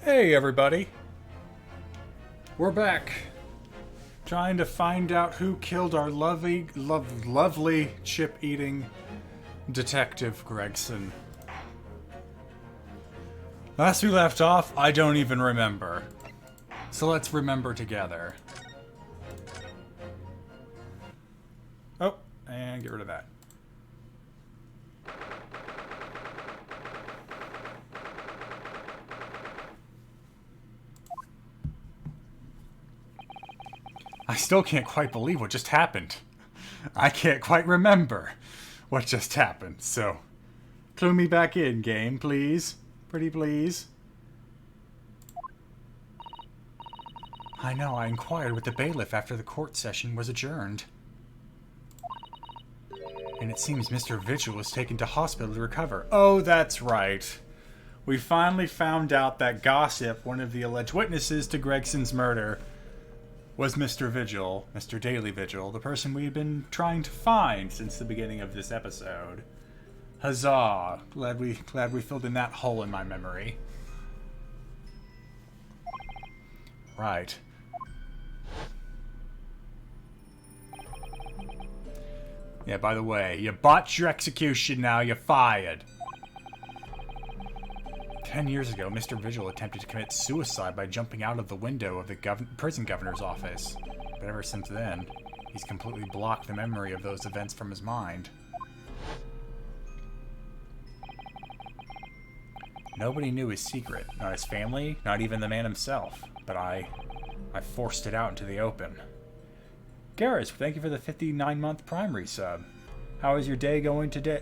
Hey everybody, we're back, trying to find out who killed our lovely chip-eating Detective Gregson. Last we left off, I don't even remember. So let's remember together. Oh, and get rid of that. I still can't quite believe what just happened. I can't quite remember what just happened, so clue me back in, game, please. Pretty please. I know, I inquired with the bailiff after the court session was adjourned. And it seems Mr. Vigil was taken to hospital to recover. Oh, that's right. We finally found out that Gossip, one of the alleged witnesses to Gregson's murder, was Mr. Vigil, Mr. Daily Vigil, the person we had been trying to find since the beginning of this episode. Huzzah! Glad we filled in that hole in my memory. Right. Yeah, by the way, you botched your execution, now you're fired. 10 years ago, Mr. Vigil attempted to commit suicide by jumping out of the window of the prison governor's office. But ever since then, he's completely blocked the memory of those events from his mind. Nobody knew his secret. Not his family, not even the man himself. But I forced it out into the open. Garrus, thank you for the 59-month Prime resub. How is your day going today?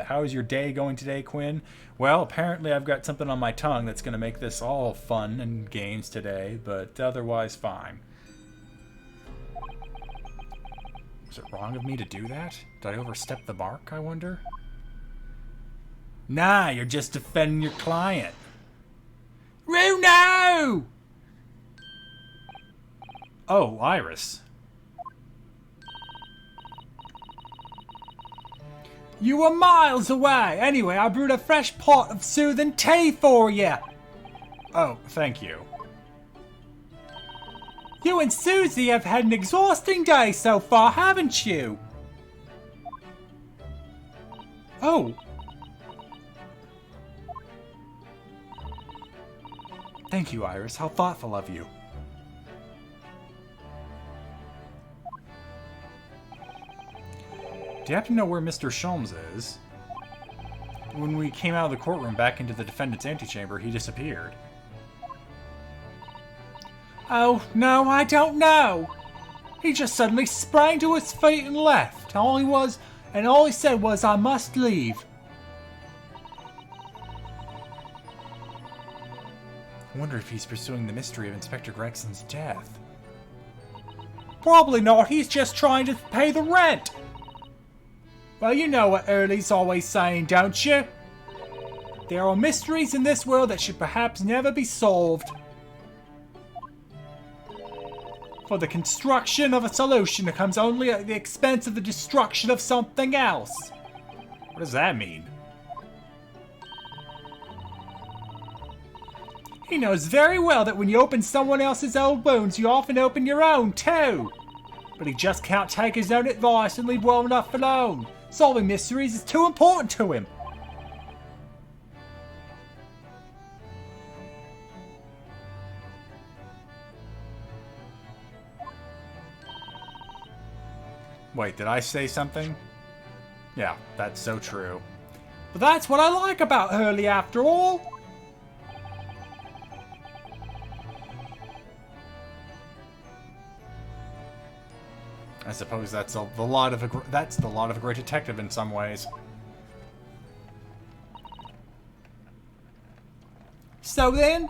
How is your day going today, Quinn? Well, apparently I've got something on my tongue that's going to make this all fun and games today, but otherwise fine. Was it wrong of me to do that? Did I overstep the mark, I wonder? Nah, you're just defending your client. Ryuno! Oh, Iris. You were miles away. Anyway, I brewed a fresh pot of soothing tea for you. Oh, thank you. You and Susie have had an exhausting day so far, haven't you? Oh. Thank you, Iris. How thoughtful of you. Do you happen to know where Mr. Sholmes is? When we came out of the courtroom back into the defendant's antechamber, he disappeared. Oh, no, I don't know. He just suddenly sprang to his feet and left. All he said was, I must leave. I wonder if he's pursuing the mystery of Inspector Gregson's death. Probably not. He's just trying to pay the rent. Well, you know what Early's always saying, don't you? There are mysteries in this world that should perhaps never be solved. For the construction of a solution that comes only at the expense of the destruction of something else. What does that mean? He knows very well that when you open someone else's old wounds, you often open your own, too. But he just can't take his own advice and leave well enough alone. Solving mysteries is too important to him. Wait, did I say something? Yeah, that's so true. But that's what I like about Hurley after all. I suppose that's the lot of a great detective in some ways. So then,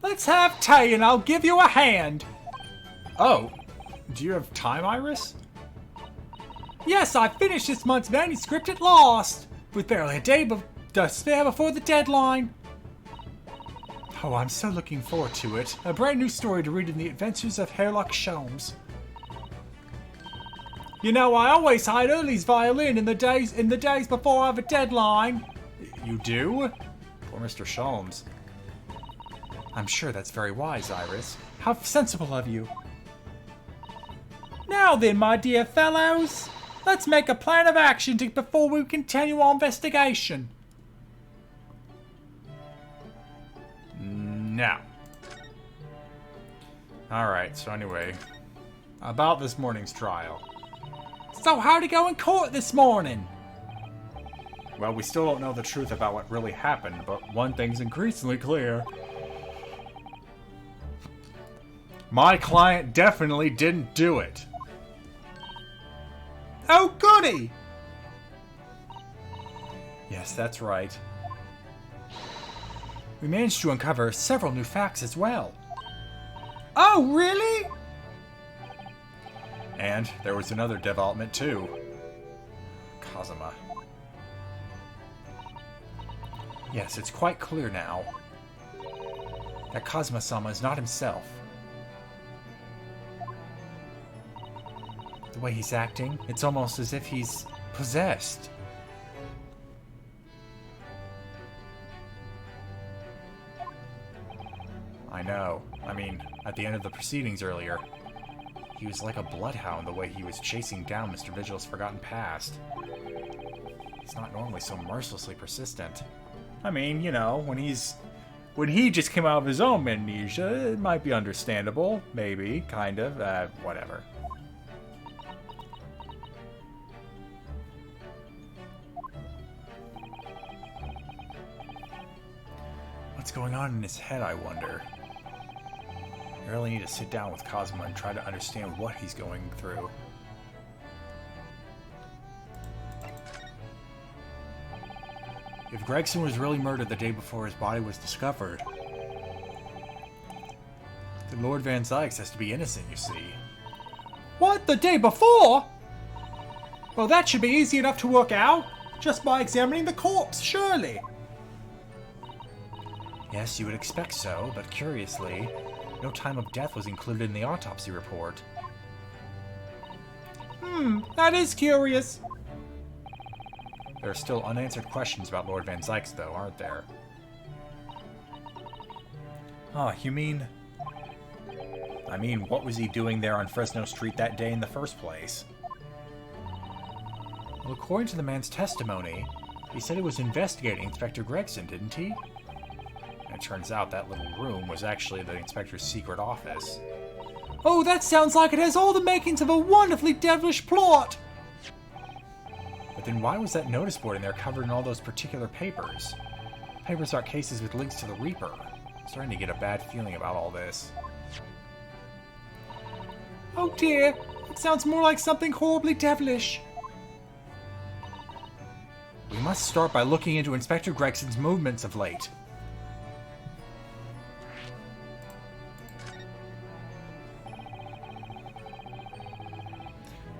let's have tea and I'll give you a hand. Oh, do you have time, Iris? Yes, I finished this month's manuscript at last, with barely a day to spare before the deadline. Oh, I'm so looking forward to it. A brand new story to read in the adventures of Sherlock Sholmes. You know, I always hide Early's violin in the days before I have a deadline. You do? Poor Mr. Sholmes. I'm sure that's very wise, Iris. How sensible of you. Now then, my dear fellows, let's make a plan of action before we continue our investigation. Now. Alright, so anyway, about this morning's trial. So how'd it go in court this morning? Well, we still don't know the truth about what really happened, but one thing's increasingly clear. My client definitely didn't do it. Oh, goody! Yes, that's right. We managed to uncover several new facts as well. Oh, really? And there was another development too. Kazuma. Yes, it's quite clear now that Kazuma-sama is not himself. The way he's acting, it's almost as if he's possessed. I know. I mean, at the end of the proceedings earlier, he was like a bloodhound the way he was chasing down Mr. Vigil's forgotten past. He's not normally so mercilessly persistent. I mean, you know, when he just came out of his own amnesia, it might be understandable. Maybe, kind of, whatever. What's going on in his head, I wonder? I really need to sit down with Kazuma and try to understand what he's going through. If Gregson was really murdered the day before his body was discovered, then Lord Van Zeiks has to be innocent, you see. What, the day before? Well, that should be easy enough to work out, just by examining the corpse, surely. Yes, you would expect so, but curiously, no time of death was included in the autopsy report. That is curious. There are still unanswered questions about Lord Van Zeiks, though, aren't there? Oh, you mean... I mean, what was he doing there on Fresno Street that day in the first place? Well, according to the man's testimony, he said he was investigating Inspector Gregson, didn't he? And it turns out that little room was actually the inspector's secret office. Oh, that sounds like it has all the makings of a wonderfully devilish plot! But then why was that notice board in there covered in all those particular papers? Papers are cases with links to the Reaper. I'm starting to get a bad feeling about all this. Oh dear, it sounds more like something horribly devilish. We must start by looking into Inspector Gregson's movements of late.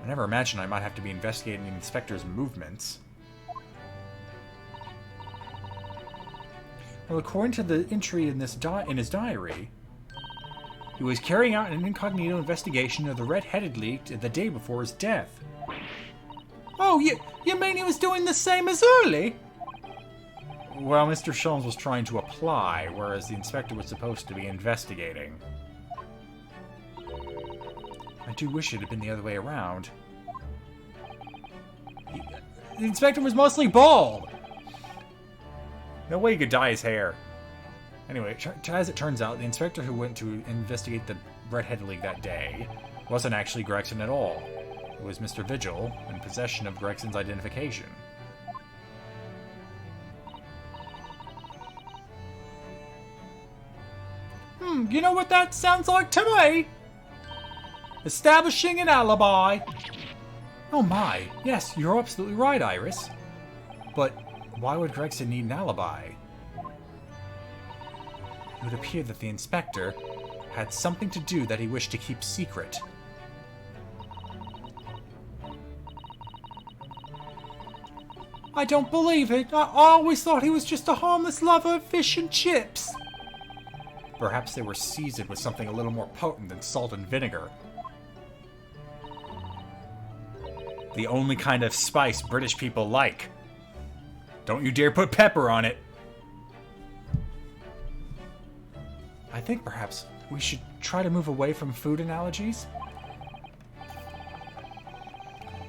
I never imagined I might have to be investigating the Inspector's movements. Well, according to the entry in his diary, he was carrying out an incognito investigation of the Red-Headed League the day before his death. Oh, you mean he was doing the same as early? Well, Mr. Sholmes was trying to apply, whereas the Inspector was supposed to be investigating. I do wish it had been the other way around. The Inspector was mostly bald! No way he could dye his hair. Anyway, as it turns out, the Inspector who went to investigate the Red-Headed League that day wasn't actually Gregson at all. It was Mr. Vigil, in possession of Gregson's identification. You know what that sounds like to me? Establishing an alibi. Oh my, yes, you're absolutely right, Iris. But why would Gregson need an alibi? It would appear that the Inspector had something to do that he wished to keep secret. I don't believe it. I always thought he was just a harmless lover of fish and chips. Perhaps they were seasoned with something a little more potent than salt and vinegar. The only kind of spice British people like. Don't you dare put pepper on it. I think perhaps we should try to move away from food analogies.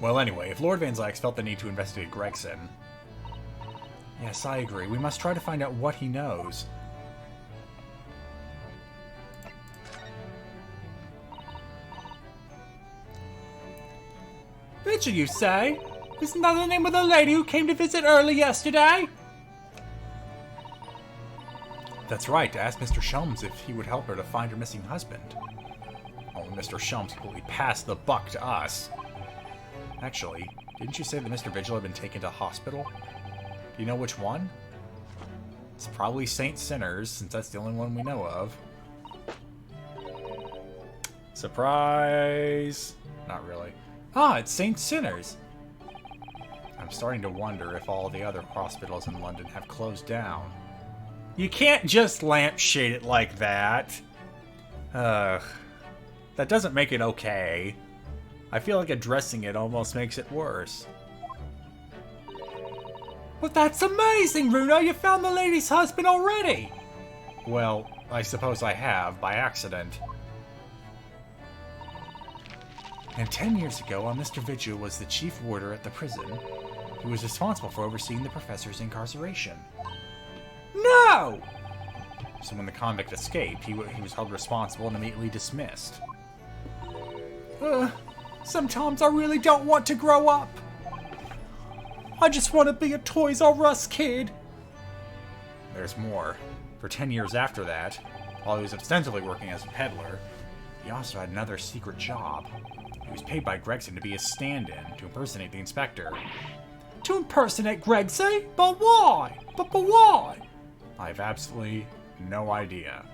Well, anyway, if Lord Van Zeiks felt the need to investigate Gregson... Yes, I agree. We must try to find out what he knows. Vigil, you say? Isn't that the name of the lady who came to visit early yesterday? That's right, to ask Mr. Shelms if he would help her to find her missing husband. Only Mr. Shelms completely passed the buck to us. Actually, didn't you say that Mr. Vigil had been taken to hospital? Do you know which one? It's probably St. Sinners, since that's the only one we know of. Surprise! Not really. Ah, it's St. Sinners! I'm starting to wonder if all the other hospitals in London have closed down. You can't just lampshade it like that. Ugh. That doesn't make it okay. I feel like addressing it almost makes it worse. But that's amazing, Runo! You found the lady's husband already! Well, I suppose I have, by accident. And 10 years ago, while Mr. Vigil was the chief warder at the prison, he was responsible for overseeing the professor's incarceration. No! So when the convict escaped, he was held responsible and immediately dismissed. Sometimes I really don't want to grow up. I just want to be a Toys R Us kid. There's more. For 10 years after that, while he was ostensibly working as a peddler, he also had another secret job. He was paid by Gregson to be a stand-in to impersonate the inspector. To impersonate Gregson? But why? But why? I have absolutely no idea.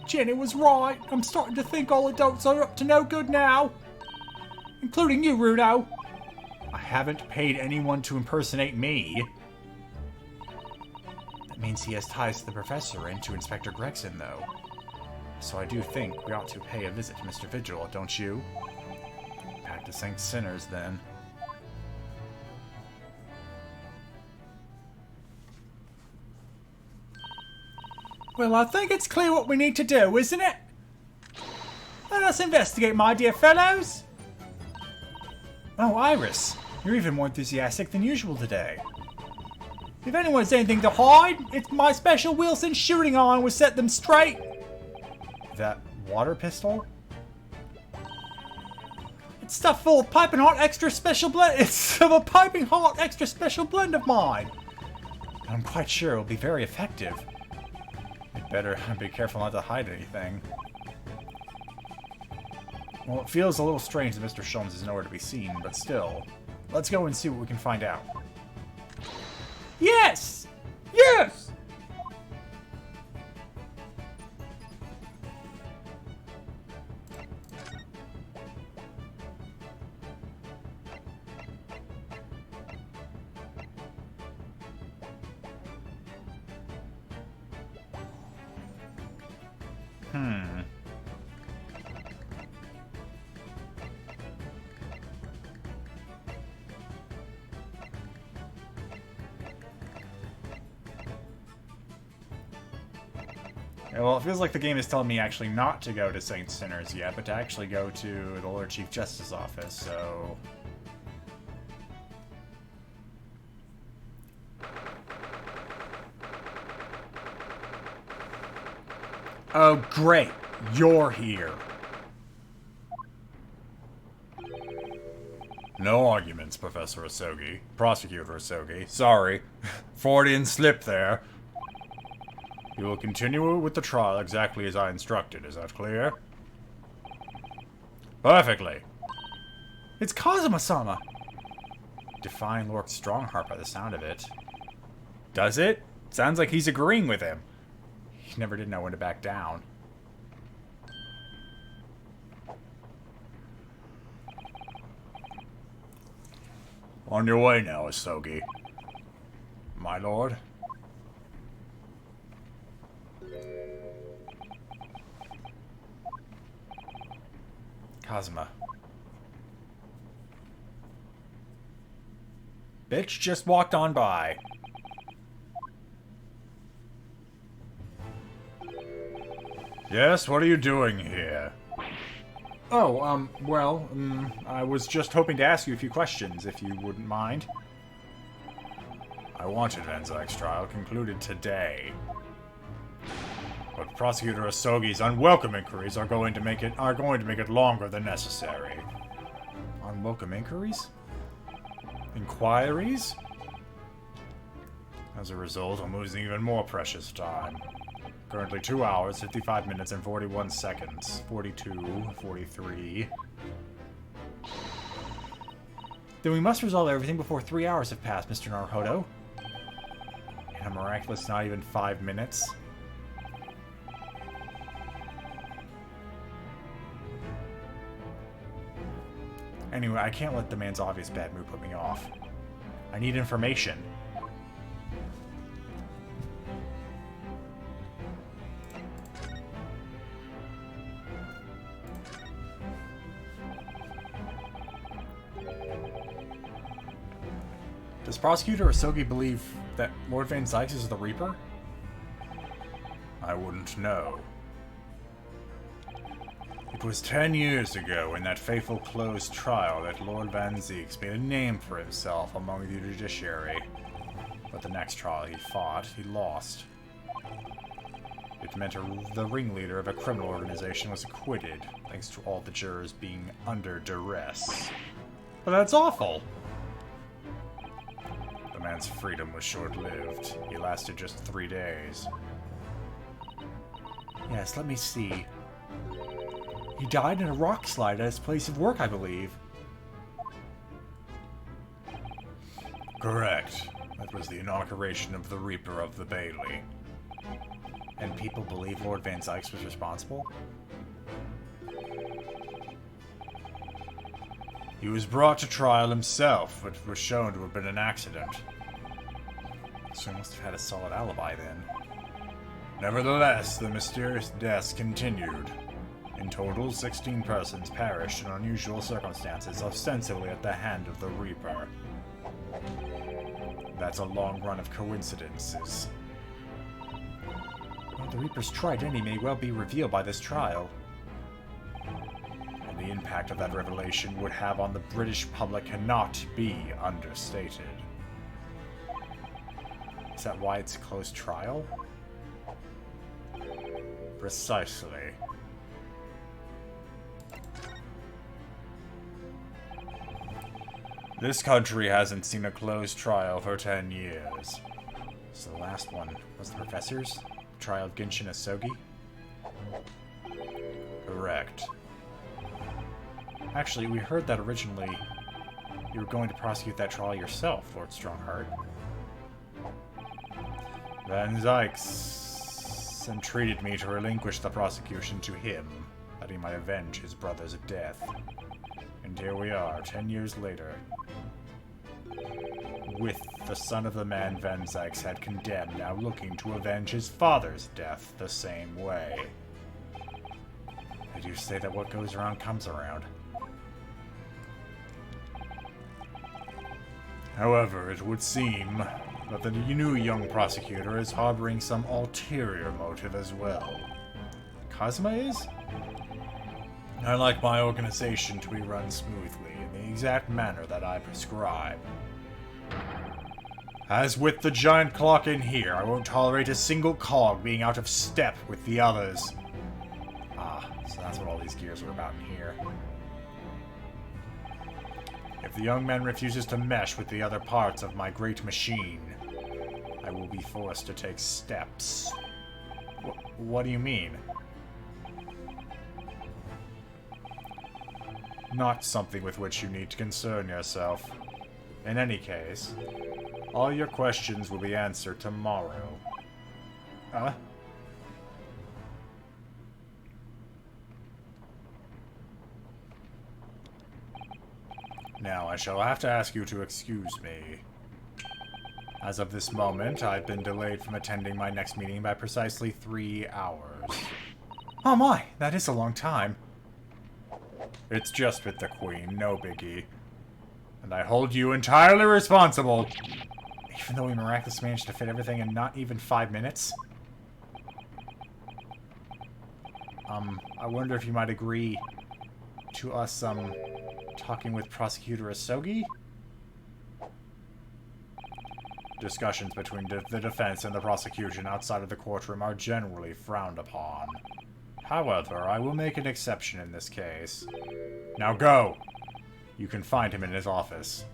Jenny was right. I'm starting to think all adults are up to no good now. Including you, Runo. I haven't paid anyone to impersonate me. That means he has ties to the professor and to Inspector Gregson, though. So I do think we ought to pay a visit to Mr. Vigil, don't you? Back to St. Sinners, then. Well, I think it's clear what we need to do, isn't it? Let us investigate, my dear fellows. Oh, Iris, you're even more enthusiastic than usual today. If anyone has anything to hide, it's my special Wilson shooting iron will set them straight. That water pistol? It's stuff full of piping hot extra special blend. It's of a piping hot extra special blend of mine. I'm quite sure it will be very effective. You'd better be careful not to hide anything. Well, it feels a little strange that Mr. Shelms is nowhere to be seen, but still. Let's go and see what we can find out. Yes! Yes! Well, it feels like the game is telling me actually not to go to St. Sinners yet, but to actually go to the Lord Chief Justice's office, so... Oh, great! You're here! No arguments, Professor Sogi. Prosecutor Sogi. Sorry. Freudian slip there. You will continue with the trial exactly as I instructed, is that clear? Perfectly. It's Kazuma-sama! Defying Lord Strongheart by the sound of it. Does it? Sounds like he's agreeing with him. He never did know when to back down. On your way now, Sogi. My lord? Kazuma. Bitch just walked on by. Yes, what are you doing here? Oh, well, I was just hoping to ask you a few questions, if you wouldn't mind. I wanted Van Zeiks' trial concluded today. But Prosecutor Sogi's unwelcome inquiries are going to make it longer than necessary. Unwelcome inquiries? Inquiries? As a result, I'm losing even more precious time. Currently 2 hours, 55 minutes, and 41 seconds. 42, 43... Then we must resolve everything before 3 hours have passed, Mr. Naruhodo. In a miraculous not even 5 minutes. Anyway, I can't let the man's obvious bad mood put me off. I need information. Does Prosecutor Sogi believe that Lord Van Zeiks is the Reaper? I wouldn't know. It was 10 years ago in that fateful closed trial that Lord Van Zeiks made a name for himself among the judiciary. But the next trial he fought, he lost. It meant the ringleader of a criminal organization was acquitted, thanks to all the jurors being under duress. But that's awful! The man's freedom was short-lived. He lasted just 3 days. Yes, let me see. He died in a rock slide at his place of work, I believe. Correct. That was the inauguration of the Reaper of the Bailey. And people believe Lord Van Zeiks was responsible? He was brought to trial himself, but was shown to have been an accident. So he must have had a solid alibi then. Nevertheless, the mysterious deaths continued. In total, 16 persons perished in unusual circumstances, ostensibly at the hand of the Reaper. That's a long run of coincidences. Well, the Reaper's true identity may well be revealed by this trial. And the impact of that revelation would have on the British public cannot be understated. Is that why it's a closed trial? Precisely. This country hasn't seen a closed trial for 10 years. So the last one was the Professor's? Trial of Genshin Sogi? Correct. Actually, we heard that originally you were going to prosecute that trial yourself, Lord Strongheart. Van Zeiks entreated me to relinquish the prosecution to him, that he might avenge his brother's death. And here we are, 10 years later, with the son of the man Van Zeiks had condemned now looking to avenge his father's death the same way. I do say that what goes around comes around. However, it would seem that the new young prosecutor is harboring some ulterior motive as well. Kazuma is? I like my organization to be run smoothly in the exact manner that I prescribe. As with the giant clock in here, I won't tolerate a single cog being out of step with the others. Ah, so that's what all these gears are about in here. If the young man refuses to mesh with the other parts of my great machine, I will be forced to take steps. What do you mean? Not something with which you need to concern yourself. In any case, all your questions will be answered tomorrow. Huh? Now, I shall have to ask you to excuse me. As of this moment, I've been delayed from attending my next meeting by precisely 3 hours. Oh my, that is a long time. It's just with the Queen, no biggie. And I hold you entirely responsible. Even though we miraculously managed to fit everything in not even 5 minutes? I wonder if you might agree to us, talking with Prosecutor Sogi? Discussions between the defense and the prosecution outside of the courtroom are generally frowned upon. However, I will make an exception in this case. Now go! You can find him in his office.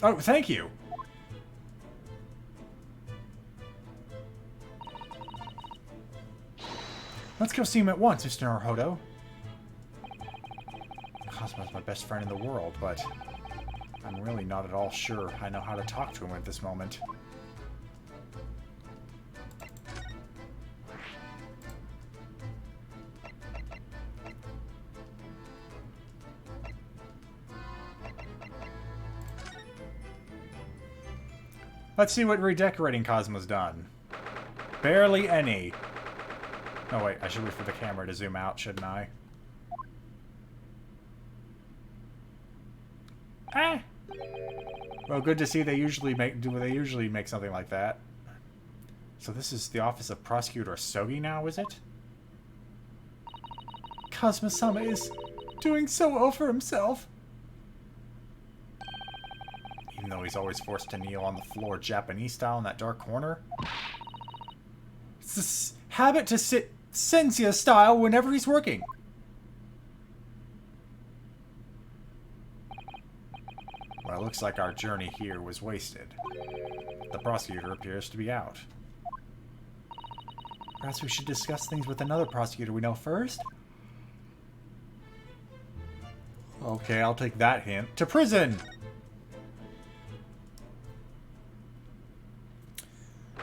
Oh, thank you! Let's go see him at once, Mr. Naruhodo. Cosmo's my best friend in the world, but I'm really not at all sure I know how to talk to him at this moment. Let's see what redecorating Cosmo's done. Barely any. Oh wait, I should wait for the camera to zoom out, shouldn't I? Eh. Well, good to see they usually make something like that. So this is the office of Prosecutor Sogi now, is it? Cosmo-sama is doing so well for himself. Even though he's always forced to kneel on the floor Japanese style in that dark corner. It's this habit to sit Sensei style whenever he's working. Well, it looks like our journey here was wasted. The prosecutor appears to be out. Perhaps we should discuss things with another prosecutor we know first? Okay, I'll take that hint. To prison!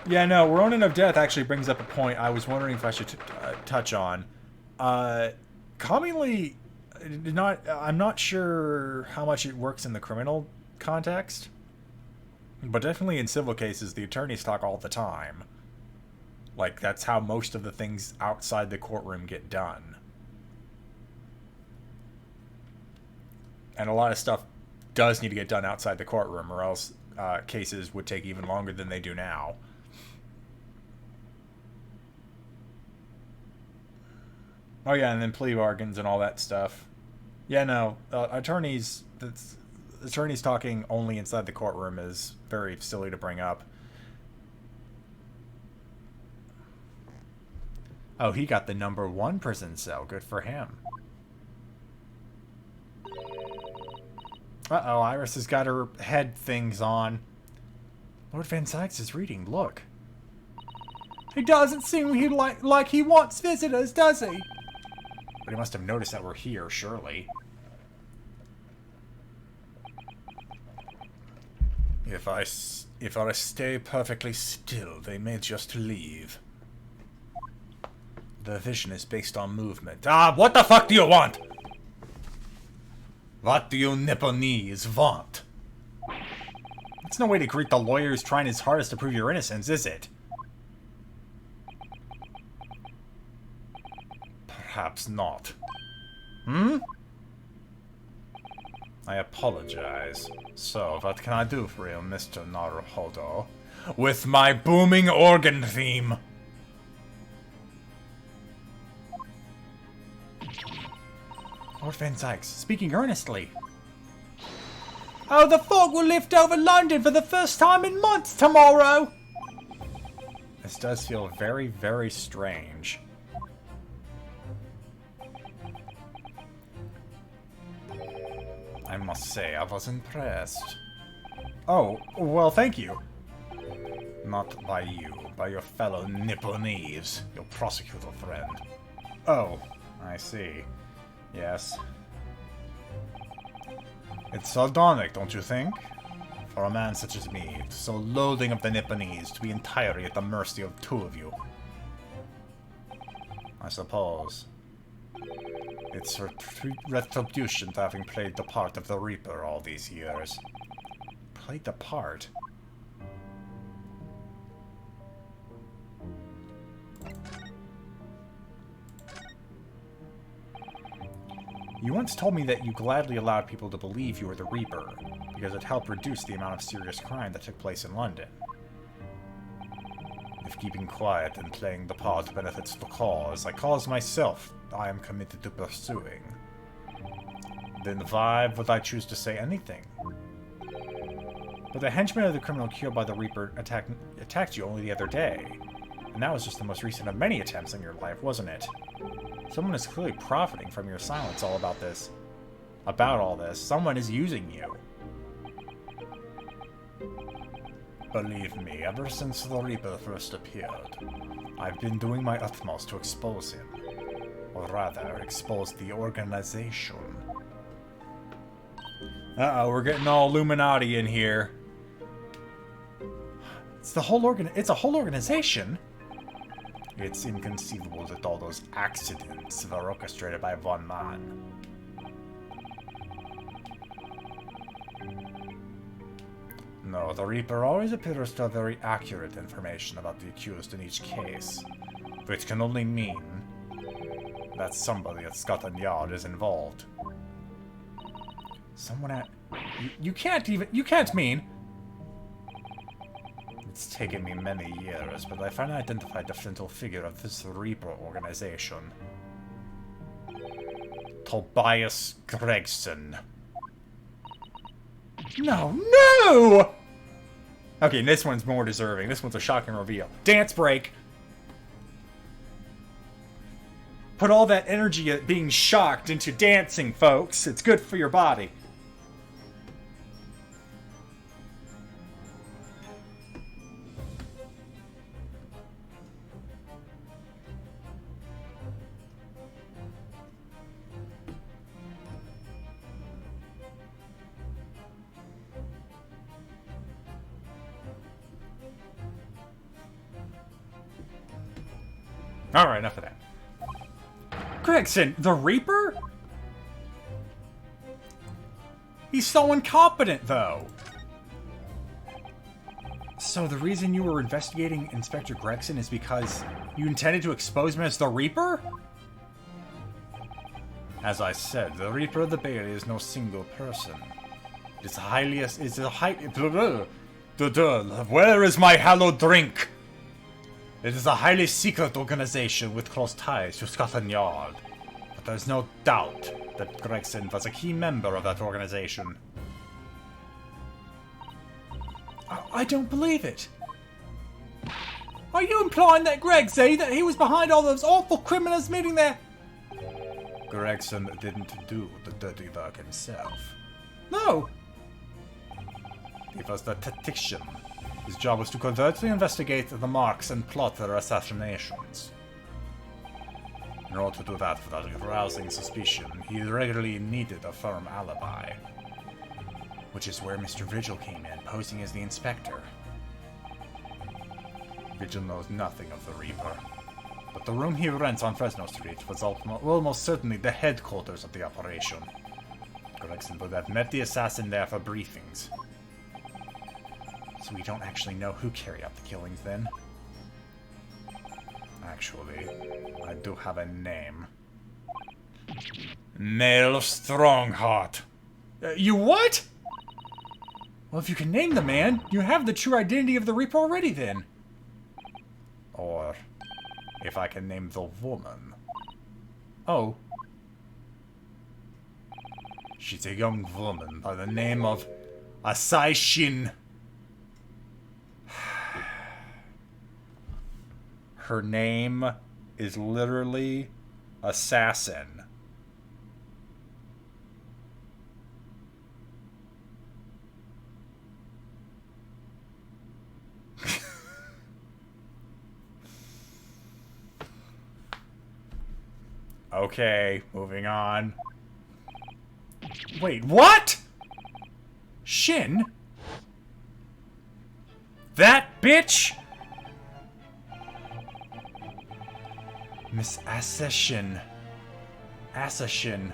Yeah, no, Ronin of Death actually brings up a point I was wondering if I should touch on. Commonly, I'm not sure how much it works in the criminal context, but definitely in civil cases, the attorneys talk all the time. Like, that's how most of the things outside the courtroom get done. And a lot of stuff does need to get done outside the courtroom, or else cases would take even longer than they do now. Oh yeah, and then plea bargains and all that stuff. Yeah, no, attorneys talking only inside the courtroom is very silly to bring up. Oh, he got the #1 prison cell. Good for him. Uh-oh, Iris has got her head things on. Lord Van Zeiks is reading. Look. He doesn't seem like he wants visitors, does he? But he must have noticed that we're here, surely. If I stay perfectly still, they may just leave. The vision is based on movement. Ah, what the fuck do you want? What do you Nipponese want? It's no way to greet the lawyer who's trying his hardest to prove your innocence, is it? Perhaps not. Hmm? I apologize. So, what can I do for you, Mr. Naruhodo? With my booming organ theme! Lord Van Zeiks, speaking earnestly. Oh, the fog will lift over London for the first time in months tomorrow! This does feel very, very strange. I must say, I was impressed. Oh, well, thank you. Not by you, by your fellow Nipponese, your prosecutor friend. Oh, I see. Yes. It's sardonic, don't you think? For a man such as me, so loathing of the Nipponese, to be entirely at the mercy of two of you. I suppose. It's retribution to having played the part of the Reaper all these years. Played the part? You once told me that you gladly allowed people to believe you were the Reaper, because it helped reduce the amount of serious crime that took place in London. If of keeping quiet and playing the part benefits the cause, a cause myself I am committed to pursuing. Then why would I choose to say anything? But the henchman of the criminal killed by the Reaper attacked you only the other day. And that was just the most recent of many attempts in your life, wasn't it? Someone is clearly profiting from your silence about all this. Someone is using you. Believe me, ever since the Reaper first appeared, I've been doing my utmost to expose him. Or rather, expose the organization. Uh-oh, we're getting all Illuminati in here. It's a whole organization? It's inconceivable that all those accidents were orchestrated by one man. No, the Reaper always appears to have very accurate information about the accused in each case, which can only mean that somebody at Scotland Yard is involved. Someone at... You can't mean... It's taken me many years, but I finally identified the central figure of this Reaper organization. Tobias Gregson. No! Okay, this one's more deserving. This one's a shocking reveal. Dance break! Put all that energy at being shocked into dancing, folks. It's good for your body. Alright, enough of that. Gregson, the Reaper? He's so incompetent, though. So the reason you were investigating Inspector Gregson is because you intended to expose him as the Reaper? As I said, the Reaper of the Bailey is no single person. Where is my hallowed drink? It is a highly secret organization with close ties to Scotland Yard. But there's no doubt that Gregson was a key member of that organization. I don't believe it. Are you implying that that he was behind all those awful criminals meeting there? Gregson didn't do the dirty work himself. No. He was the tactician. His job was to covertly investigate the marks and plot their assassinations. In order to do that without arousing suspicion, he regularly needed a firm alibi. Which is where Mr. Vigil came in, posing as the inspector. Vigil knows nothing of the Reaper, but the room he rents on Fresno Street was almost certainly the headquarters of the operation. Gregson would have met the assassin there for briefings. So we don't actually know who carried out the killings then. Actually, I do have a name. Neil Strongheart. You what? Well, if you can name the man, you have the true identity of the Reaper already then. Or, if I can name the woman. Oh. She's a young woman by the name of Asai Shin. Her name is literally Assassin. Okay, moving on. Wait, what? Shin? That bitch? Miss Assassin. Assassin.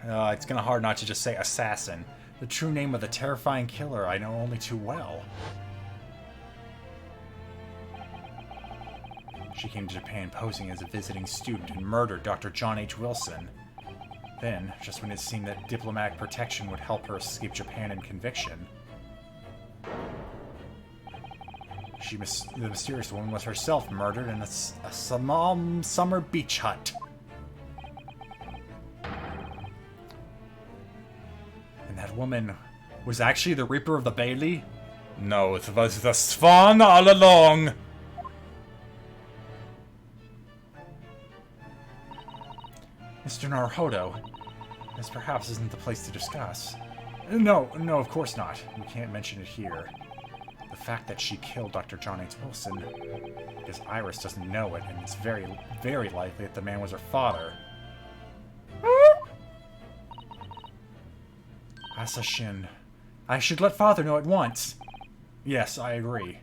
It's kinda hard not to just say assassin. The true name of the terrifying killer I know only too well. She came to Japan posing as a visiting student and murdered Dr. John H. Wilson. Then, just when it seemed that diplomatic protection would help her escape Japan and conviction, The mysterious woman was herself murdered in a small summer beach hut. And that woman was actually the Reaper of the Bailey? No, it was the Swan all along! Mr. Naruhodo, this perhaps isn't the place to discuss. No, of course not. We can't mention it here. The fact that she killed Dr. John H. Wilson, because Iris doesn't know it, and it's very, very likely that the man was her father. Asashin. I should let father know at once. Yes, I agree.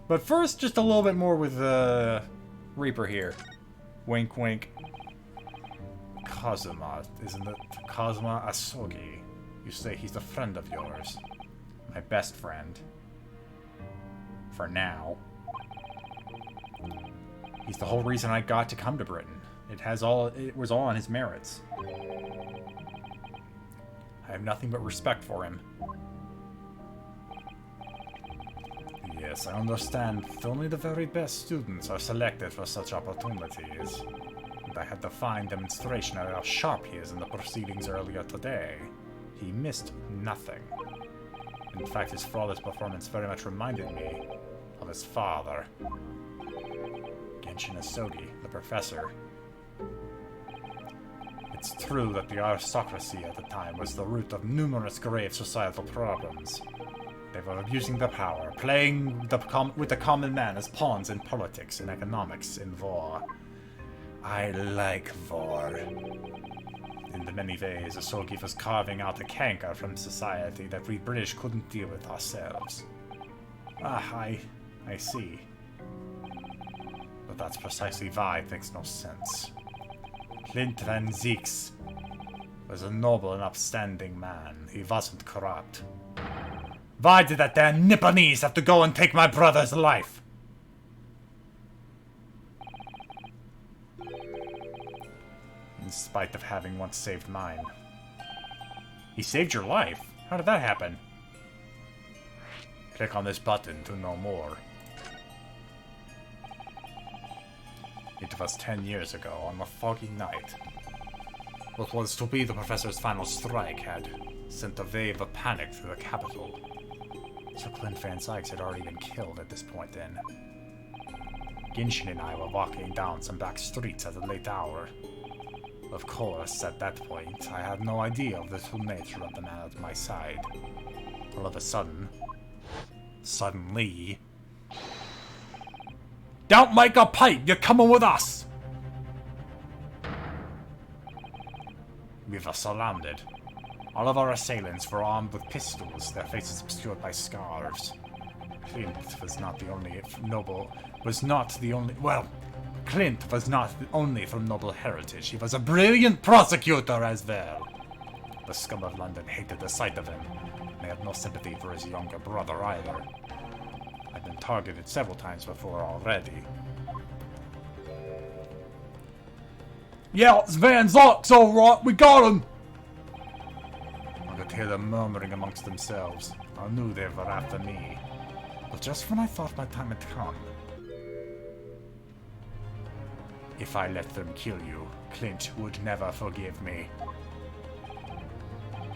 But first, just a little bit more with Reaper here. Wink, wink. Kazuma, isn't it? Kazuma Asogi. You say he's a friend of yours. My best friend. For now. He's the whole reason I got to come to Britain. It was all on his merits. I have nothing but respect for him. Yes, I understand that only the very best students are selected for such opportunities. And I had a fine demonstration of how sharp he is in the proceedings earlier today. He missed nothing. In fact, his flawless performance very much reminded me of his father. Genshin Sogi, the professor. It's true that the aristocracy at the time was the root of numerous grave societal problems. They were abusing their power, playing with the common man as pawns in politics and economics in war. I like war. In the many ways, Sogi was carving out a canker from society that we British couldn't deal with ourselves. I see. But that's precisely why it makes no sense. Clint van Zeiks was a noble and upstanding man. He wasn't corrupt. Why did that damn Nipponese have to go and take my brother's life? In spite of having once saved mine. He saved your life? How did that happen? Click on this button to know more. It was 10 years ago, on a foggy night. What was to be the professor's final strike had sent a wave of panic through the capital. So Clint van Zeiks had already been killed at this point then. Genshin and I were walking down some back streets at a late hour. Of course, at that point, I had no idea of the true nature of the man at my side. All of a sudden... Suddenly... Don't make a pipe! You're coming with us! We were surrounded. All of our assailants were armed with pistols, their faces obscured by scarves. Clint was not the only Clint was not only from noble heritage, he was a brilliant prosecutor as well. The scum of London hated the sight of him, and they had no sympathy for his younger brother either. I've been targeted several times before already. Yeah, it's Van Zeiks, alright, we got him! I could hear them murmuring amongst themselves. I knew they were after me. But just when I thought my time had come... If I let them kill you, Clint would never forgive me.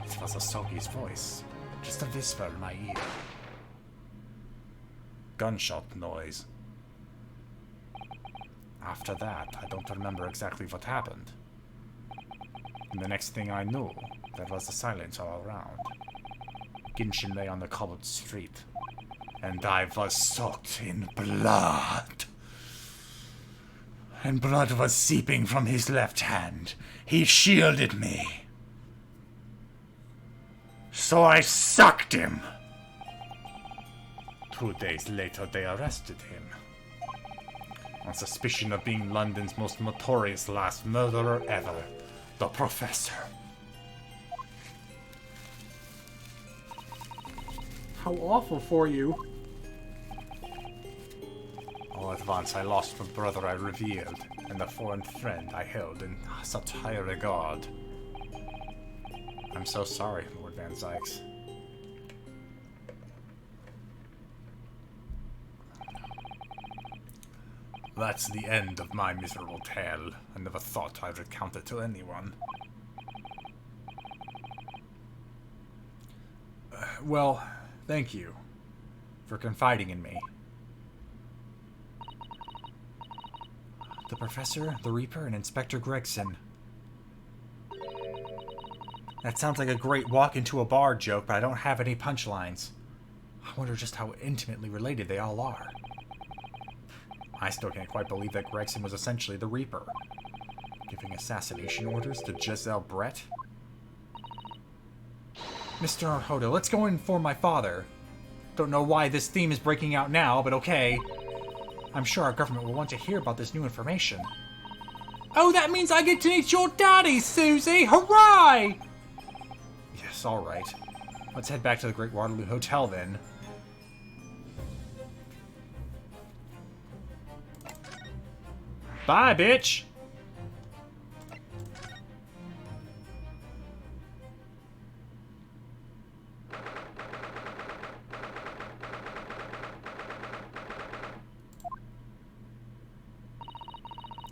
It was Sogi's voice, just a whisper in my ear. Gunshot noise. After that, I don't remember exactly what happened. And the next thing I knew, there was a silence all around. Genshin lay on the cobbled street, and I was soaked in blood. And blood was seeping from his left hand. He shielded me. So I sucked him. 2 days later, they arrested him. On suspicion of being London's most notorious last murderer ever, the Professor. How awful for you. All at once, I lost the brother I revered, and the foreign friend I held in such high regard. I'm so sorry, Lord Van Zeiks. That's the end of my miserable tale. I never thought I'd recount it to anyone. Well, thank you for confiding in me. The Professor, the Reaper, and Inspector Gregson. That sounds like a great walk into a bar joke, but I don't have any punchlines. I wonder just how intimately related they all are. I still can't quite believe that Gregson was essentially the Reaper, giving assassination orders to Giselle Brett. Mr. Naruhodo, let's go inform my father. Don't know why this theme is breaking out now, but okay. I'm sure our government will want to hear about this new information. Oh, that means I get to meet your daddy, Susie! Hooray! Yes, alright. Let's head back to the Great Waterloo Hotel, then. Bye, bitch!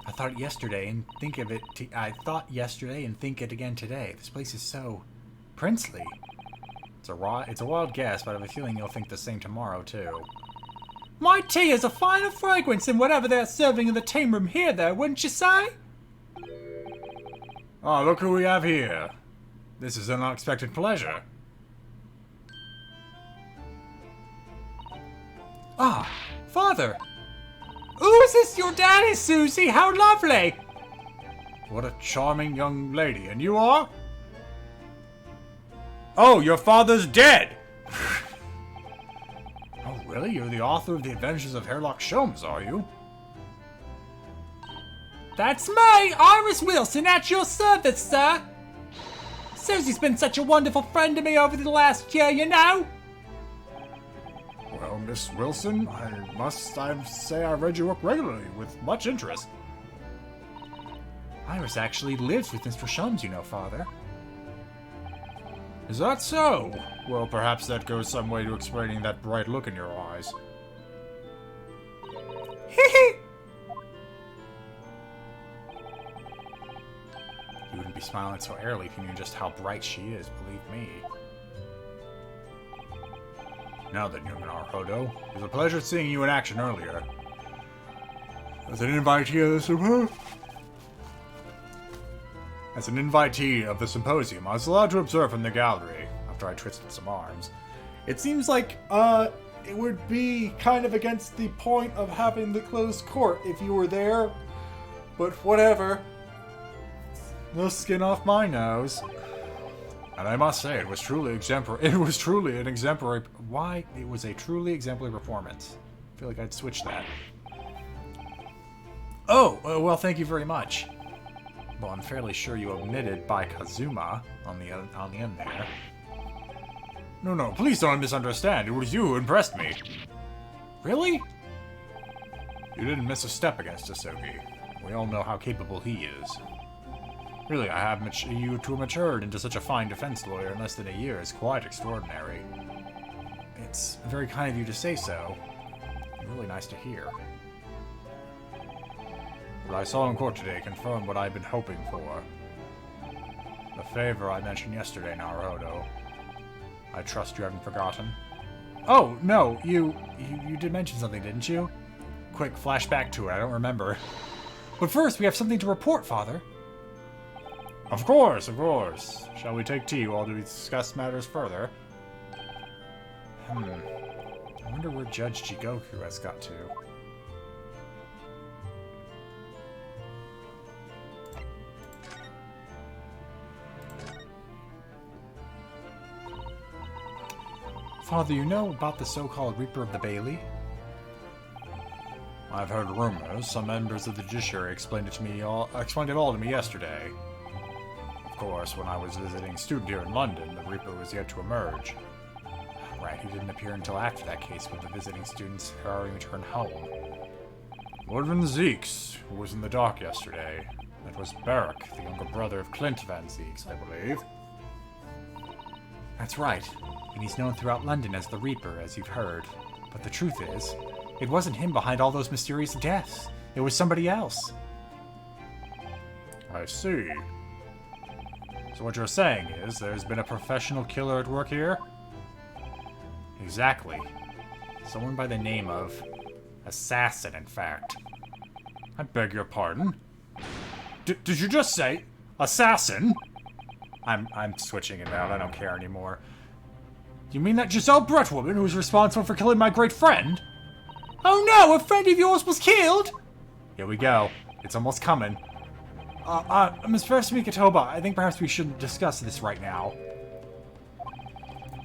I thought yesterday and think of it. I thought yesterday and think it again today. This place is so princely. It's a wild guess, but I have a feeling you'll think the same tomorrow too. My tea is a finer fragrance than whatever they're serving in the team room here, though, wouldn't you say? Oh, look who we have here. This is an unexpected pleasure. Ah, Father. Ooh, is this your daddy, Susie? How lovely! What a charming young lady. And you are? Oh, your father's dead! Oh, really? You're the author of The Adventures of Herlock Sholmes, are you? That's me, Iris Wilson, at your service, sir! Susie's been such a wonderful friend to me over the last year, you know! Well, Miss Wilson, I say I read your work regularly, with much interest. Iris actually lives with Mr. Sholmes, you know, Father. Is that so? Well, perhaps that goes some way to explaining that bright look in your eyes. Hee You wouldn't be smiling so airily if you knew just how bright she is, believe me. Now then, young Naruhodo, it was a pleasure seeing you in action earlier. As an invitee of the symposium, I was allowed to observe from the gallery, after I twisted some arms. It seems like, it would be kind of against the point of having the closed court if you were there, but whatever. No skin off my nose. And I must say, it was truly exemplary. It was truly an exemplary. Why? It was a truly exemplary performance. I feel like I'd switch that. Oh, well, thank you very much. Well, I'm fairly sure you omitted by Kazuma on the end there. No, please don't misunderstand. It was you who impressed me. Really? You didn't miss a step against Sogi. We all know how capable he is. Really, I have you to have matured into such a fine defense lawyer in less than a year is quite extraordinary. It's very kind of you to say so. Really nice to hear. What I saw in court today confirmed what I've been hoping for. The favor I mentioned yesterday, Naruhodo. I trust you haven't forgotten. Oh, no, you did mention something, didn't you? Quick, flashback to it, I don't remember. But first, we have something to report, Father. Of course. Shall we take tea while we discuss matters further? I wonder where Judge Jigoku has got to. Father, you know about the so-called Reaper of the Bailey? I've heard rumors. Some members of the judiciary explained it all to me yesterday. Of course, when I was visiting a student here in London, the Reaper was yet to emerge. Right, he didn't appear until after that case with the visiting students hurrying to return home. Lord van Zeiks, who was in the dock yesterday. That was Barok, the younger brother of Clint van Zeiks, I believe. That's right, and he's known throughout London as the Reaper, as you've heard. But the truth is, it wasn't him behind all those mysterious deaths. It was somebody else. I see. So what you're saying is there's been a professional killer at work here? Exactly. Someone by the name of... Assassin, in fact. I beg your pardon? Did you just say... Assassin? I'm switching it out. I don't care anymore. You mean that Giselle Brett woman who was responsible for killing my great friend? Oh no! A friend of yours was killed? Here we go. It's almost coming. Ms. Professor Mikatoba, I think perhaps we shouldn't discuss this right now.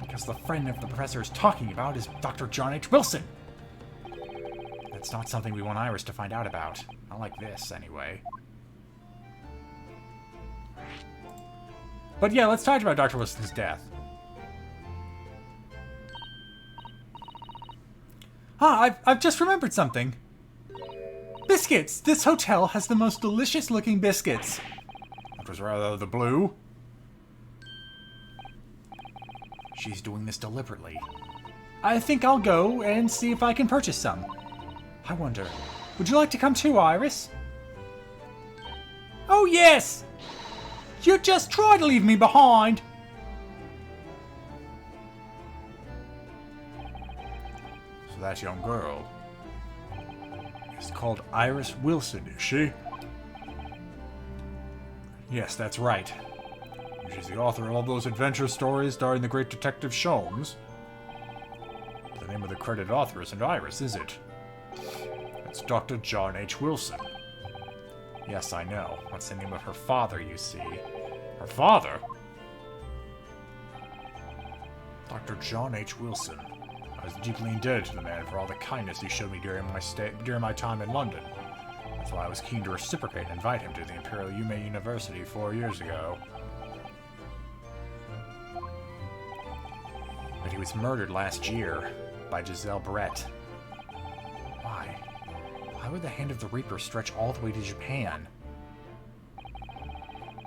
Because the friend of the professor is talking about is Dr. John H. Wilson. That's not something we want Iris to find out about. Not like this, anyway. But yeah, let's talk about Dr. Wilson's death. I've just remembered something. Biscuits! This hotel has the most delicious looking biscuits. That was rather the blue. She's doing this deliberately. I think I'll go and see if I can purchase some. I wonder, would you like to come too, Iris? Oh yes! You just try to leave me behind! So that young girl is called Iris Wilson, is she? Yes, that's right. She's the author of all those adventure stories starring the great Detective Sholmes. The name of the credited author isn't Iris, is it? It's Dr. John H. Wilson. Yes, I know. What's the name of her father, you see? Her father? Dr. John H. Wilson. I was deeply indebted to the man for all the kindness he showed me during my time in London. That's why I was keen to reciprocate and invite him to the Imperial Yume University 4 years ago. But he was murdered last year by Giselle Brett. Why? Why would the hand of the Reaper stretch all the way to Japan?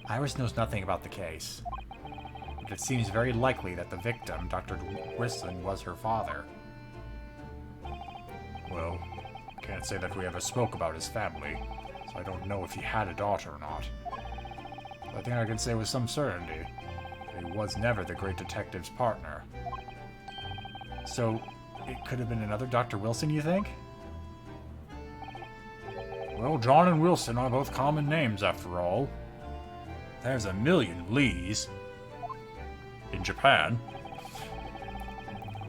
Iris knows nothing about the case, but it seems very likely that the victim, Dr. Wilson, was her father. Well, can't say that we ever spoke about his family, so I don't know if he had a daughter or not. But I think I can say with some certainty that he was never the great detective's partner. So, it could have been another Dr. Wilson, you think? Well, John and Wilson are both common names, after all. There's a million Lees in Japan.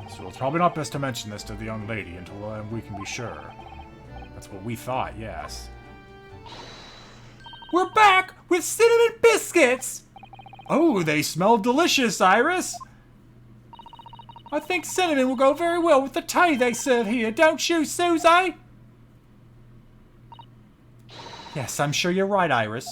So it's probably not best to mention this to the young lady until we can be sure. That's what we thought, yes. We're back with cinnamon biscuits! Oh, they smell delicious, Iris! I think cinnamon will go very well with the tea they serve here, don't you, Susie? Yes, I'm sure you're right, Iris.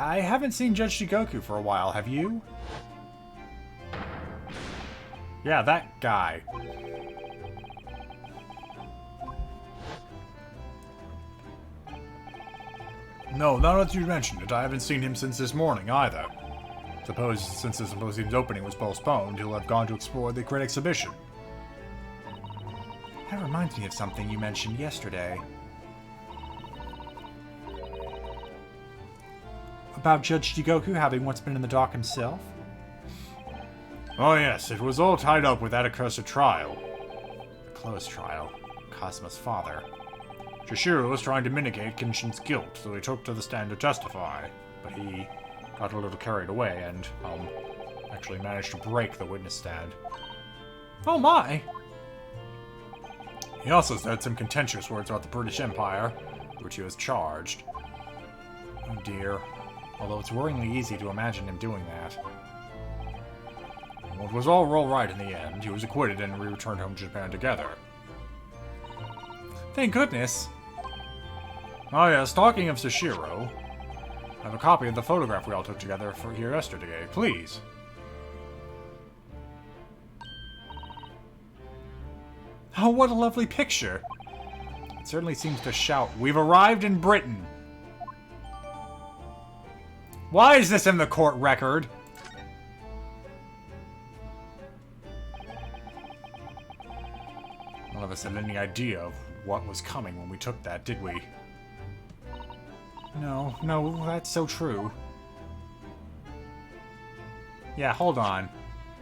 I haven't seen Judge Shigoku for a while, have you? Yeah, that guy. No, now that you mention it, I haven't seen him since this morning, either. Suppose, since the symposium's opening was postponed, he'll have gone to explore the Great Exhibition. That reminds me of something you mentioned yesterday. About Judge Shigoku having once been in the dock himself? Oh yes, it was all tied up with that accursed trial. The closed trial. Cosmo's father. Shishiro was trying to mitigate Kenshin's guilt, so he took to the stand to testify. But he got a little carried away and, actually managed to break the witness stand. Oh my! He also said some contentious words about the British Empire, which he was charged. Oh dear. Although it's worryingly easy to imagine him doing that. Well, it was all right in the end. He was acquitted and we returned home to Japan together. Thank goodness. Oh yes, talking of Shishiro, I have a copy of the photograph we all took together for here yesterday. Please. Oh, what a lovely picture. It certainly seems to shout, "We've arrived in Britain!" Why is this in the court record? None of us had any idea of what was coming when we took that, did we? No, that's so true. Yeah, hold on.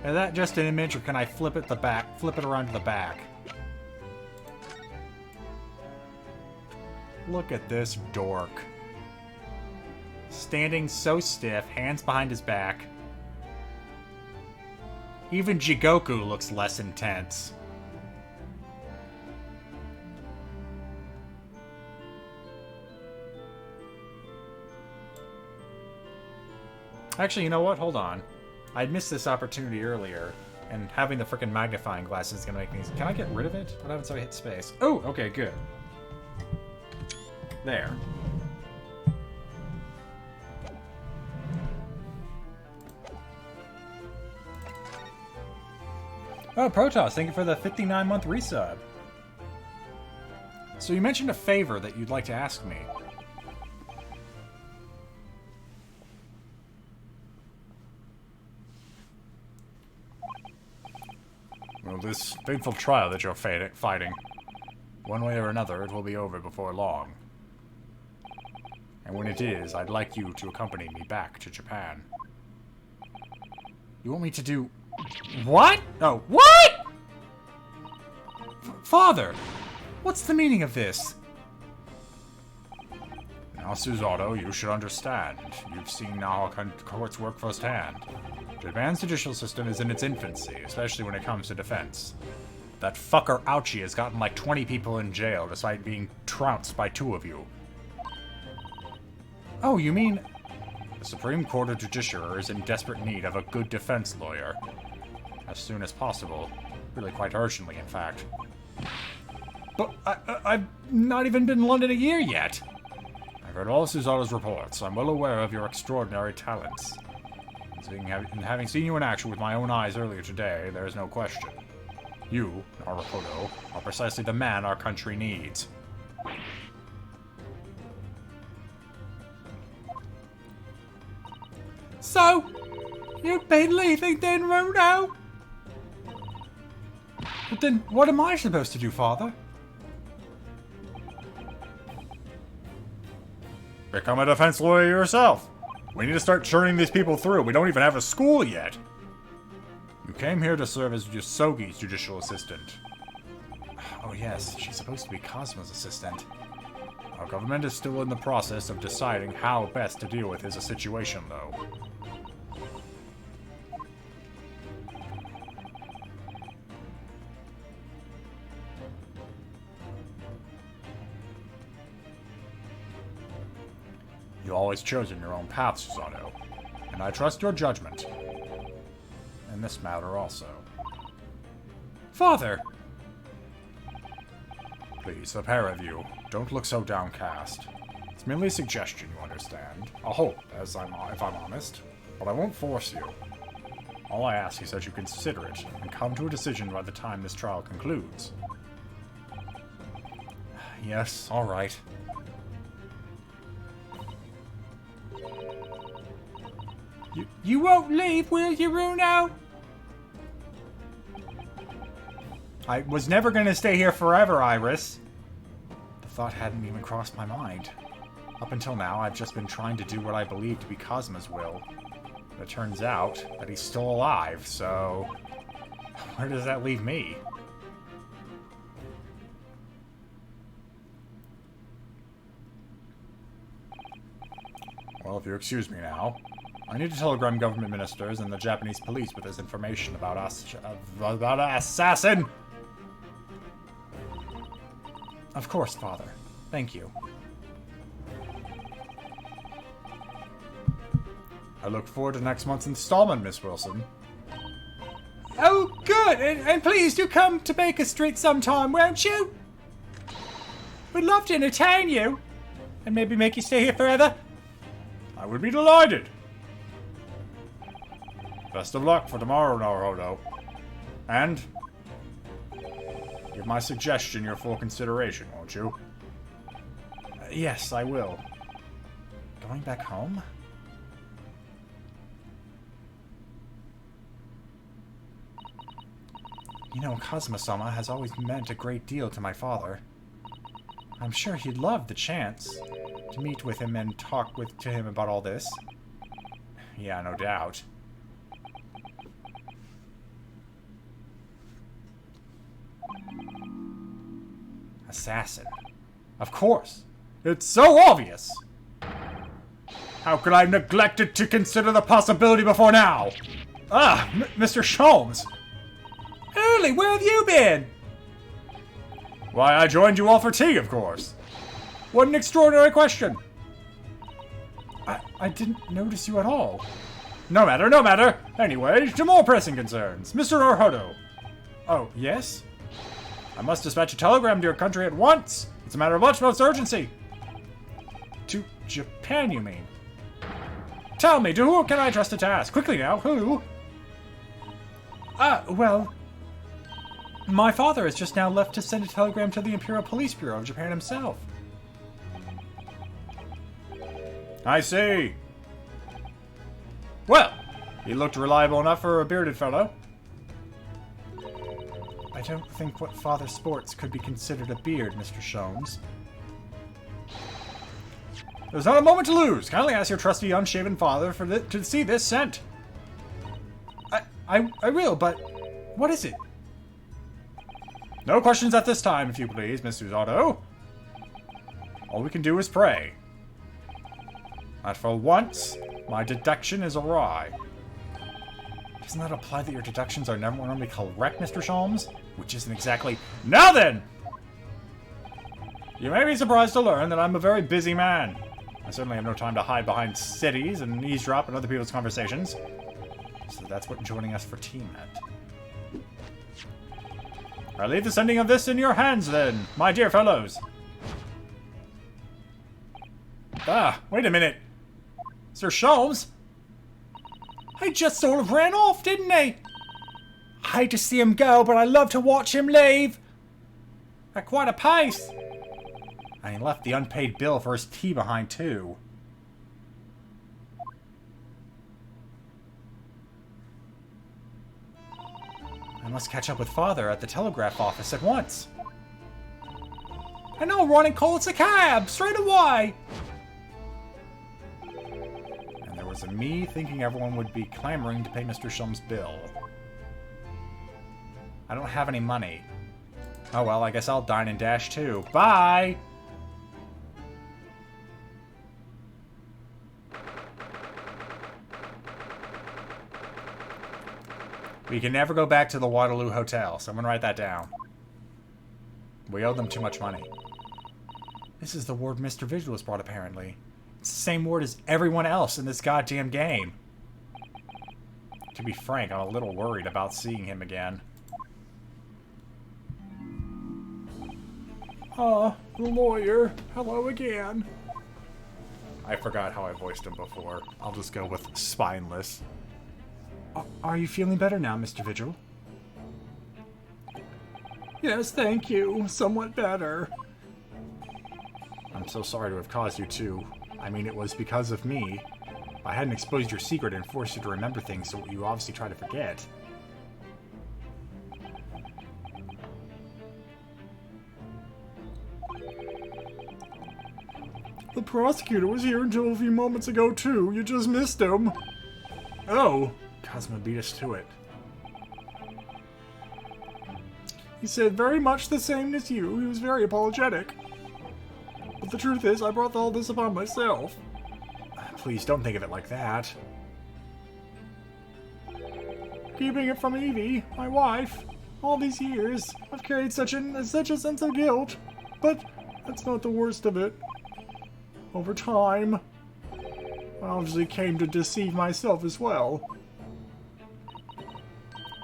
Is that just an image, or can I flip it around to the back? Look at this dork. Standing so stiff, hands behind his back. Even Jigoku looks less intense. Actually, you know what? Hold on. I'd missed this opportunity earlier, and having the frickin' magnifying glass is gonna make things... Can I get rid of it? What happens if I hit space? Oh, okay, good. There. Oh, Protoss, thank you for the 59-month resub. So you mentioned a favor that you'd like to ask me. Well, this fateful trial that you're fighting, one way or another, it will be over before long. And when it is, I'd like you to accompany me back to Japan. You want me to do... What? Oh, what? Father, what's the meaning of this? Now, Susato, you should understand. You've seen how courts work firsthand. Japan's judicial system is in its infancy, especially when it comes to defense. That fucker Ouchie has gotten like 20 people in jail despite being trounced by 2 of you. Oh, you mean... The Supreme Court of Judiciary is in desperate need of a good defense lawyer. As soon as possible. Really quite urgently, in fact. But I've not even been in London a year yet. I've read all Susato's reports. I'm well aware of your extraordinary talents. And having seen you in action with my own eyes earlier today, there is no question. You, Naruhodo, are precisely the man our country needs. So, you've been leaving then, Runo? But then, what am I supposed to do, Father? Become a defense lawyer yourself. We need to start churning these people through. We don't even have a school yet. You came here to serve as Sogi's judicial assistant. Oh yes, she's supposed to be Cosmo's assistant. Our government is still in the process of deciding how best to deal with his situation, though. You've always chosen your own path, Susato, and I trust your judgment. In this matter also. Father! Please, the pair of you, don't look so downcast. It's merely a suggestion, you understand. A hope, if I'm honest. But I won't force you. All I ask is that you consider it, and come to a decision by the time this trial concludes. Yes, all right. You won't leave, will you, Runo? I was never going to stay here forever, Iris. The thought hadn't even crossed my mind. Up until now, I've just been trying to do what I believe to be Cosmo's will. But it turns out that he's still alive, so... where does that leave me? Well, if you excuse me now, I need to telegram government ministers and the Japanese police with this information about about an assassin! Of course, Father. Thank you. I look forward to next month's installment, Miss Wilson. Oh, good! And please do come to Baker Street sometime, won't you? We'd love to entertain you. And maybe make you stay here forever. I would be delighted. Best of luck for tomorrow, Naruhodo. And give my suggestion your full consideration, won't you? Yes, I will. Going back home? You know, Kazuma-sama has always meant a great deal to my father. I'm sure he'd love the chance to meet with him and talk to him about all this. Yeah, no doubt. Assassin. Of course. It's so obvious. How could I have neglected to consider the possibility before now? Ah, Mr. Sholmes. Early, where have you been? Why, I joined you all for tea, of course. What an extraordinary question. I didn't notice you at all. No matter, no matter. Anyway, to more pressing concerns. Mr. Orhodo. Oh, yes? I must dispatch a telegram to your country at once. It's a matter of utmost urgency. To Japan, you mean? Tell me, to who can I trust a task? Quickly now, who? Well... My father has just now left to send a telegram to the Imperial Police Bureau of Japan himself. I see. Well, he looked reliable enough for a bearded fellow. I don't think what father sports could be considered a beard, Mr. Sholmes. There's not a moment to lose. Kindly ask your trusty unshaven father to see this sent. I will, but what is it? No questions at this time, if you please, Miss Usato. All we can do is pray. That for once, my deduction is awry. Doesn't that imply that your deductions are never normally correct, Mr. Sholmes? Which isn't exactly... Now then! You may be surprised to learn that I'm a very busy man. I certainly have no time to hide behind cities and eavesdrop on other people's conversations. So that's what joining us for tea meant. I leave the sending of this in your hands, then, my dear fellows. Ah, wait a minute. Sir Sholmes? I just sort of ran off, didn't I? I hate to see him go, but I love to watch him leave. At quite a pace. And he left the unpaid bill for his tea behind, too. I must catch up with Father at the telegraph office at once. And I'll run and call us a cab straight away. And there was a me thinking everyone would be clamoring to pay Mr. Shum's bill. I don't have any money. Oh well, I guess I'll dine and dash too. Bye! We can never go back to the Waterloo Hotel. Someone write that down. We owe them too much money. This is the ward Mr. Vigil has brought, apparently. It's the same ward as everyone else in this goddamn game. To be frank, I'm a little worried about seeing him again. The lawyer. Hello again. I forgot how I voiced him before. I'll just go with spineless. Are you feeling better now, Mr. Vigil? Yes, thank you. Somewhat better. I'm so sorry to have caused you to. I mean, it was because of me. I hadn't exposed your secret and forced you to remember things, so you obviously try to forget. The prosecutor was here until a few moments ago, too. You just missed him. Oh. Kazuma beat us to it. He said very much the same as you. He was very apologetic. But the truth is, I brought all this upon myself. Please, don't think of it like that. Keeping it from Evie, my wife. All these years, I've carried such a sense of guilt. But that's not the worst of it. Over time, I obviously came to deceive myself as well.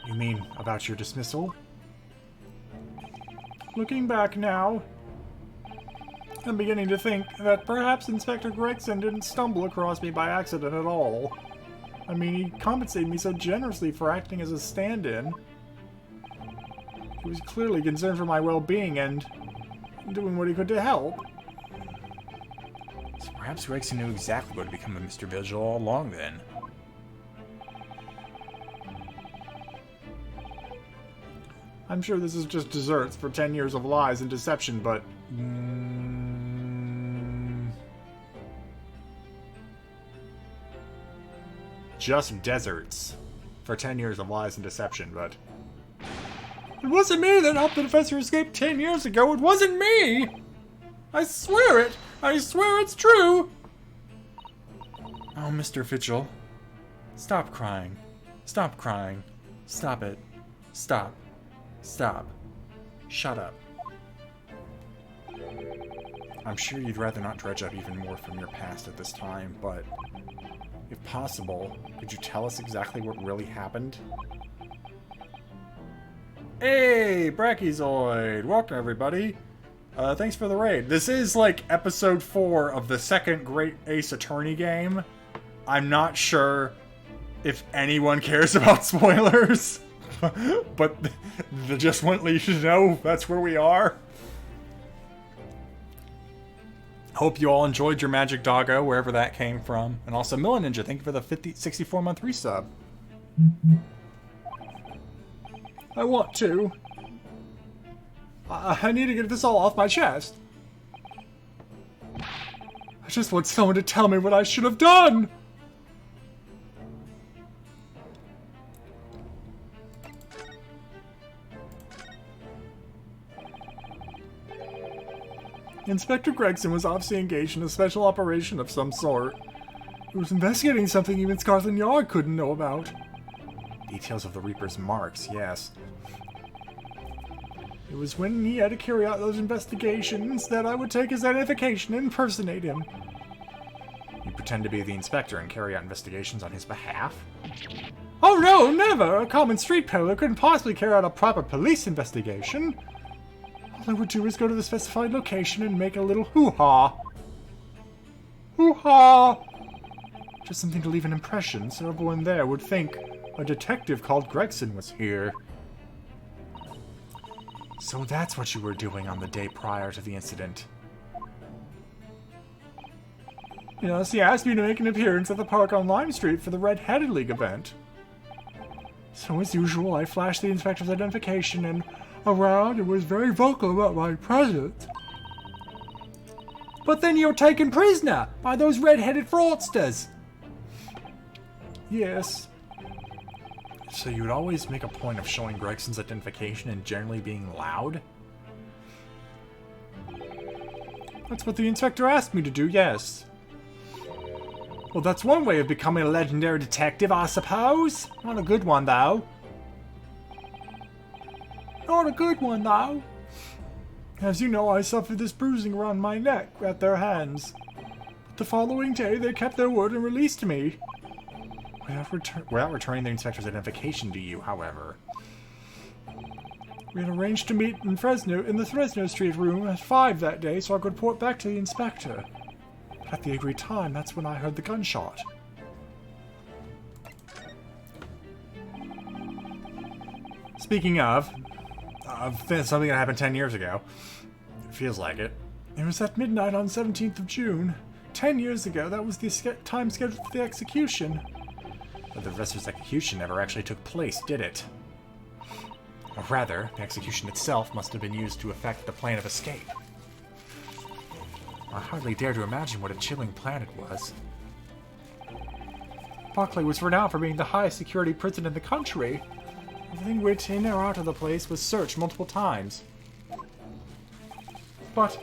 You mean about your dismissal? Looking back now, I'm beginning to think that perhaps Inspector Gregson didn't stumble across me by accident at all. I mean, he compensated me so generously for acting as a stand-in. He was clearly concerned for my well-being and doing what he could to help. So perhaps Gregson knew exactly what had become of Mr. Vigil all along then. I'm sure this is just desserts for 10 years of lies and deception, but... just deserts for 10 years of lies and deception, but... It wasn't me that helped the professor escape 10 years ago. It wasn't me! I swear it! I swear it's true! Oh, Mr. Vigil. Stop crying. Stop crying. Stop it. Stop. Stop. Shut up. I'm sure you'd rather not dredge up even more from your past at this time, but... if possible, could you tell us exactly what really happened? Hey, Brachiozoid! Welcome, everybody. Thanks for the raid. This is, like, episode 4 of the second Great Ace Attorney game. I'm not sure if anyone cares about spoilers, but just want to let you know that's where we are. Hope you all enjoyed your Magic Doggo, wherever that came from. And also, Milla Ninja, thank you for the 64-month resub. I want to. I need to get this all off my chest. I just want someone to tell me what I should have done. Inspector Gregson was obviously engaged in a special operation of some sort. He was investigating something even Scotland Yard couldn't know about. Details of the Reaper's marks, yes. It was when he had to carry out those investigations that I would take his identification and impersonate him. You pretend to be the inspector and carry out investigations on his behalf? Oh no, never! A common street peddler couldn't possibly carry out a proper police investigation. All I would do is go to the specified location and make a little hoo-ha. Hoo-ha! Just something to leave an impression so everyone there would think a detective called Gregson was here. So that's what you were doing on the day prior to the incident. Yes, he asked me to make an appearance at the park on Lime Street for the Red-Headed League event. So as usual, I flashed the inspector's identification and around and was very vocal about my presence. But then you're taken prisoner by those red-headed fraudsters. Yes. So you would always make a point of showing Gregson's identification and generally being loud? That's what the inspector asked me to do, yes. Well, that's one way of becoming a legendary detective, I suppose. Not a good one, though. Not a good one, though. As you know, I suffered this bruising around my neck at their hands. But the following day, they kept their word and released me. Without returning the inspector's identification to you, however. We had arranged to meet in the Fresno Street room at 5 that day so I could report back to the inspector. But at the agreed time, that's when I heard the gunshot. Speaking of something that happened 10 years ago. It feels like it. It was at midnight on 17th of June. 10 years ago, that was the time scheduled for the execution. But the professor's execution never actually took place, did it? Or rather, the execution itself must have been used to effect the plan of escape. I hardly dare to imagine what a chilling plan it was. Barclay was renowned for being the highest security prison in the country. Everything went in or out of the place was searched multiple times. But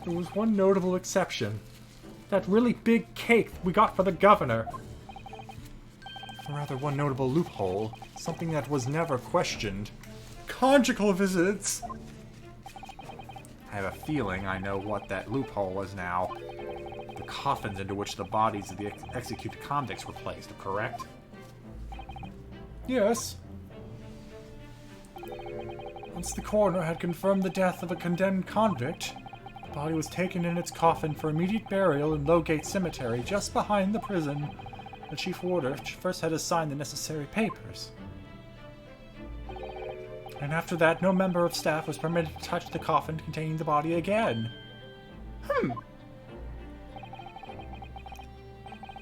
there was one notable exception. That really big cake we got for the governor. Or rather, one notable loophole. Something that was never questioned. Conjugal visits! I have a feeling I know what that loophole was now. The coffins into which the bodies of the executed convicts were placed, correct? Yes. Once the coroner had confirmed the death of a condemned convict, the body was taken in its coffin for immediate burial in Lowgate Cemetery, just behind the prison. The chief warder first had to sign the necessary papers. And after that, no member of staff was permitted to touch the coffin containing the body again.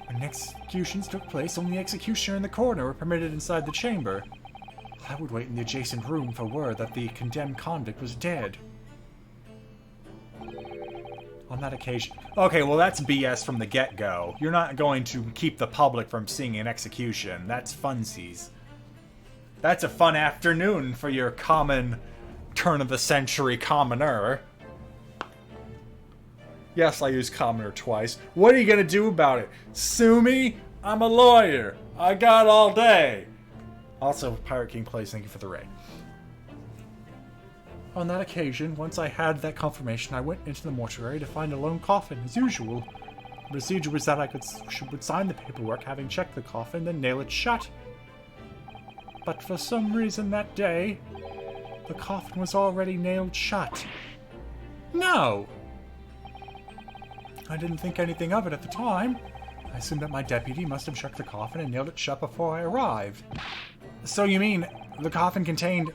When executions took place, only the executioner and the coroner were permitted inside the chamber. I would wait in the adjacent room for word that the condemned convict was dead. On that occasion... Okay, well that's BS from the get-go. You're not going to keep the public from seeing an execution. That's funsies. That's a fun afternoon for your common turn-of-the-century commoner. Yes, I used commoner twice. What are you gonna do about it? Sue me? I'm a lawyer. I got all day. Also, Pirate King plays, thank you for the raid. On that occasion, once I had that confirmation, I went into the mortuary to find a lone coffin, as usual. The procedure was that I would sign the paperwork, having checked the coffin, then nail it shut. But for some reason that day, the coffin was already nailed shut. No! I didn't think anything of it at the time. I assumed that my deputy must have checked the coffin and nailed it shut before I arrived. So you mean, the coffin contained...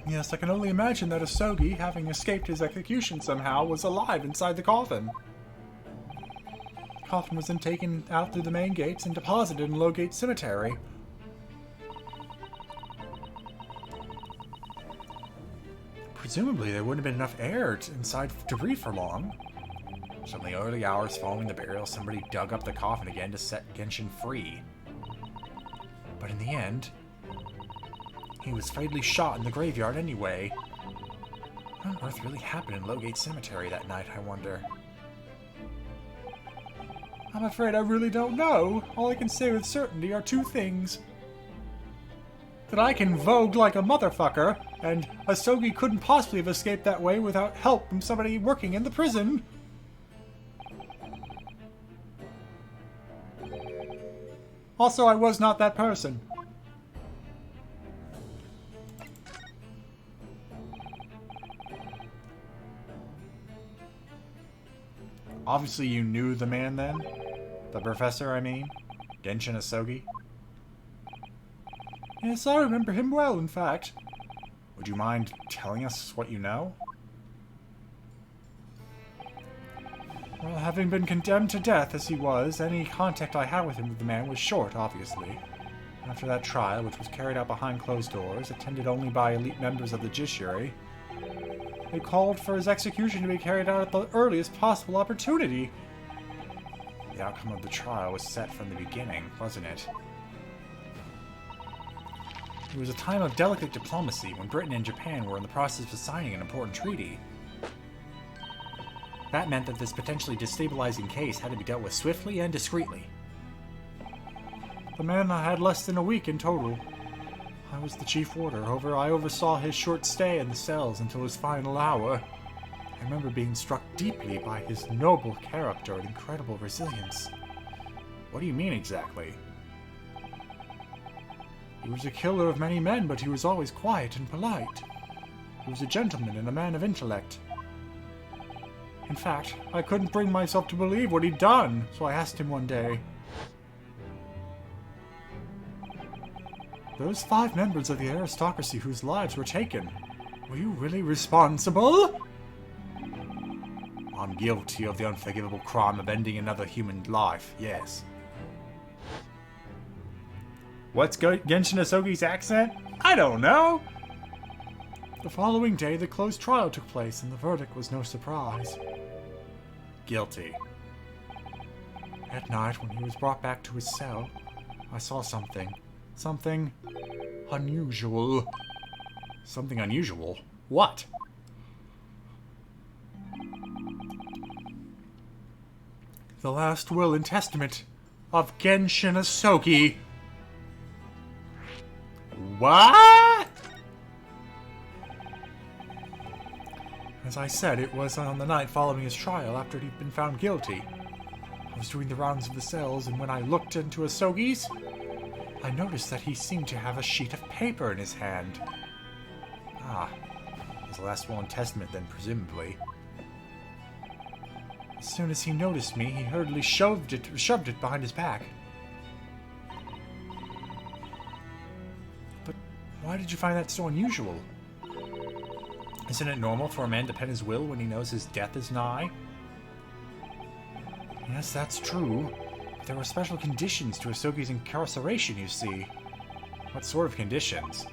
Yes, I can only imagine that a Sogi, having escaped his execution somehow, was alive inside the coffin. The coffin was then taken out through the main gates and deposited in Lowgate Cemetery. Presumably, there wouldn't have been enough air inside to breathe for long. So in the early hours following the burial, somebody dug up the coffin again to set Genshin free. But in the end, he was fatally shot in the graveyard anyway. What on earth really happened in Lowgate Cemetery that night, I wonder? I'm afraid I really don't know. All I can say with certainty are two things. That I can vogue like a motherfucker, and a Sogi couldn't possibly have escaped that way without help from somebody working in the prison. Also, I was not that person. Obviously you knew the man then? The professor, I mean? Genshin Sogi? Yes, I remember him well, in fact. Would you mind telling us what you know? Well, having been condemned to death as he was, any contact I had with him, with the man, was short, obviously. After that trial, which was carried out behind closed doors, attended only by elite members of the judiciary, they called for his execution to be carried out at the earliest possible opportunity. The outcome of the trial was set from the beginning, wasn't it? It was a time of delicate diplomacy when Britain and Japan were in the process of signing an important treaty. That meant that this potentially destabilizing case had to be dealt with swiftly and discreetly. The man had less than a week in total. I was the chief warder. I oversaw his short stay in the cells until his final hour. I remember being struck deeply by his noble character and incredible resilience. What do you mean exactly? He was a killer of many men, but he was always quiet and polite. He was a gentleman and a man of intellect. In fact, I couldn't bring myself to believe what he'd done, so I asked him one day, "Those 5 members of the aristocracy whose lives were taken, were you really responsible?" "I'm guilty of the unforgivable crime of ending another human life, yes." What's Genshin Sogi's accent? I don't know! The following day, the closed trial took place, and the verdict was no surprise. Guilty. At night, when he was brought back to his cell, I saw something. Something unusual. Something unusual? What? The last will and testament of Genshin Sogi. What? As I said, it was on the night following his trial after he'd been found guilty. I was doing the rounds of the cells, and when I looked into Sogi's, I noticed that he seemed to have a sheet of paper in his hand. Ah, his last will and testament then, presumably. As soon as he noticed me, he hurriedly shoved it behind his back. But why did you find that so unusual? Isn't it normal for a man to pen his will when he knows his death is nigh? Yes, that's true. But there were special conditions to Sogi's incarceration, you see. What sort of conditions?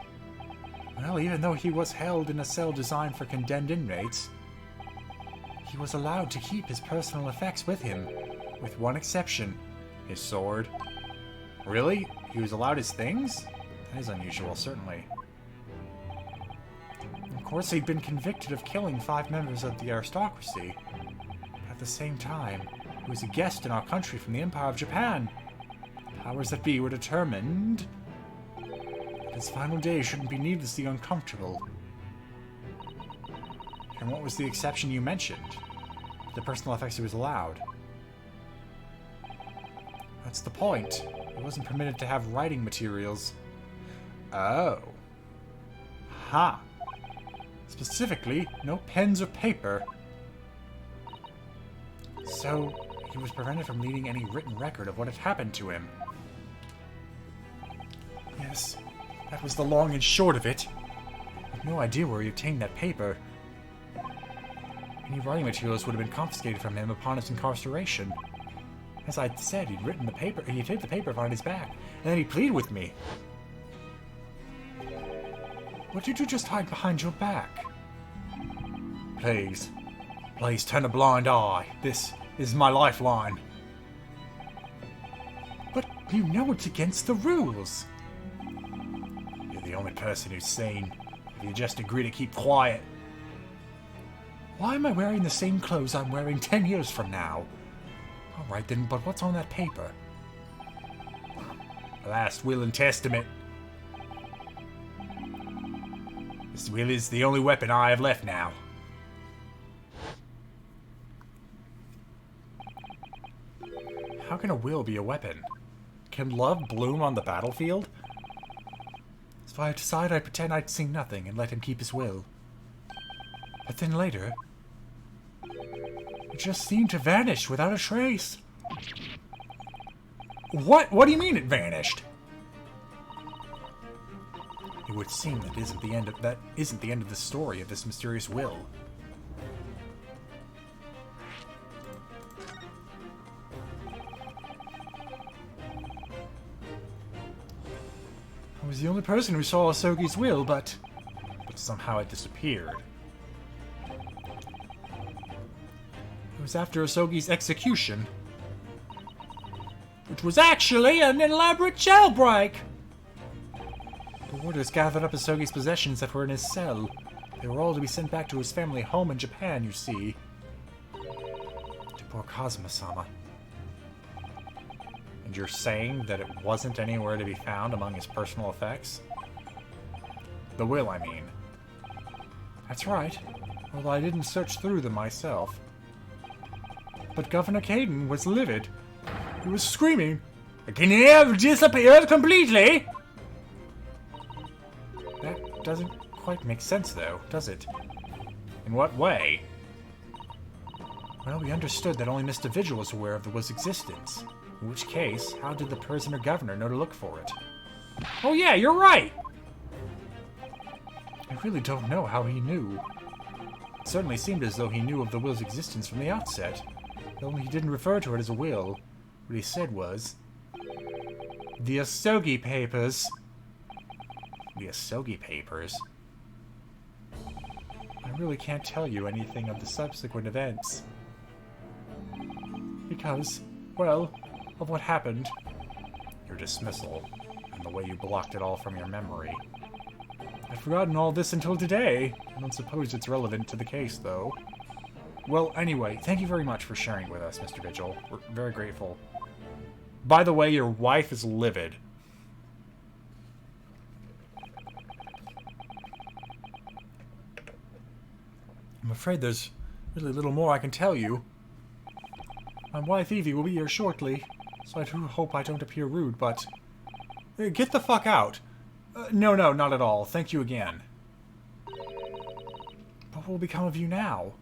Well, even though he was held in a cell designed for condemned inmates, he was allowed to keep his personal effects with him, with one exception, his sword. Really? He was allowed his things? That is unusual, certainly. Of course, he'd been convicted of killing 5 members of the aristocracy. But at the same time, he was a guest in our country from the Empire of Japan. The powers that be were determined that his final days shouldn't be needlessly uncomfortable. And what was the exception you mentioned? The personal effects he was allowed. That's the point. He wasn't permitted to have writing materials. Oh. Ha. Specifically, no pens or paper. So, he was prevented from leaving any written record of what had happened to him. Yes, that was the long and short of it. I have no idea where he obtained that paper. Any writing materials would have been confiscated from him upon his incarceration. As I said, he'd hid the paper behind his back, and then he pleaded with me. What did you just hide behind your back? Please turn a blind eye. This is my lifeline. But you know it's against the rules. You're the only person who's sane. You just agree to keep quiet. Why am I wearing the same clothes I'm wearing 10 years from now? Alright then, but what's on that paper? The last will and testament. This will is the only weapon I have left now. How can a will be a weapon? Can love bloom on the battlefield? So I decide I'd pretend I'd seen nothing and let him keep his will. But then later, it just seemed to vanish without a trace. What? What do you mean it vanished? It would seem that isn't the end of the story of this mysterious will. I was the only person who saw Sogi's will, but somehow it disappeared. It was after Sogi's execution, which was actually an elaborate jailbreak. The warders gathered up Sogi's possessions that were in his cell. They were all to be sent back to his family home in Japan, you see. To poor Kazuma-sama. And you're saying that it wasn't anywhere to be found among his personal effects? The will, I mean. That's right, although I didn't search through them myself. But Governor Caden was livid. He was screaming, "Can you have disappeared completely?" That doesn't quite make sense, though, does it? In what way? Well, we understood that only Mr. Vigil was aware of the will's existence. In which case, how did the prisoner governor know to look for it? Oh yeah, you're right! I really don't know how he knew. It certainly seemed as though he knew of the will's existence from the outset. Only he didn't refer to it as a will. What he said was, "The Sogi papers." The Sogi papers? I really can't tell you anything of the subsequent events. Because, well, of what happened. Your dismissal, and the way you blocked it all from your memory. I'd forgotten all this until today. I don't suppose it's relevant to the case, though. Well, anyway, thank you very much for sharing with us, Mr. Vigil. We're very grateful. By the way, your wife is livid. I'm afraid there's really little more I can tell you. My wife Evie will be here shortly, so I do hope I don't appear rude, but... Get the fuck out! No, not at all. Thank you again. But what will become of you now?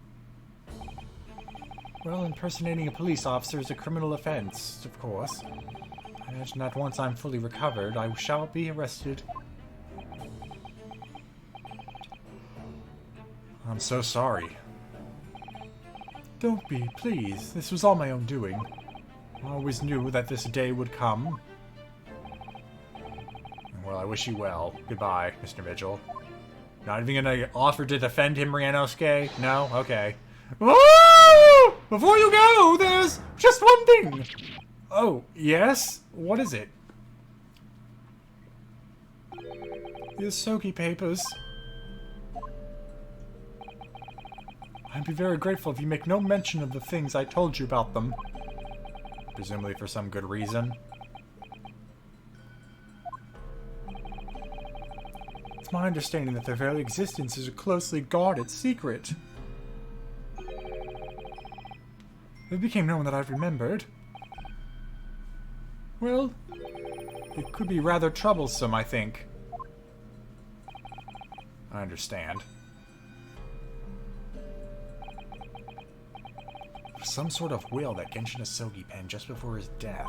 Well, impersonating a police officer is a criminal offense, of course. I imagine that once I'm fully recovered, I shall be arrested. I'm so sorry. Don't be, please. This was all my own doing. I always knew that this day would come. Well, I wish you well. Goodbye, Mr. Vigil. Not even gonna offer to defend him, Ryunosuke? No? Okay. Whoa! Before you go, there's just one thing! Oh, yes? What is it? The Sogi papers. I'd be very grateful if you make no mention of the things I told you about them. Presumably for some good reason. It's my understanding that their very existence is a closely guarded secret. If it became known that I've remembered, well, it could be rather troublesome, I think. I understand. Some sort of will that Genshin Sogi penned just before his death,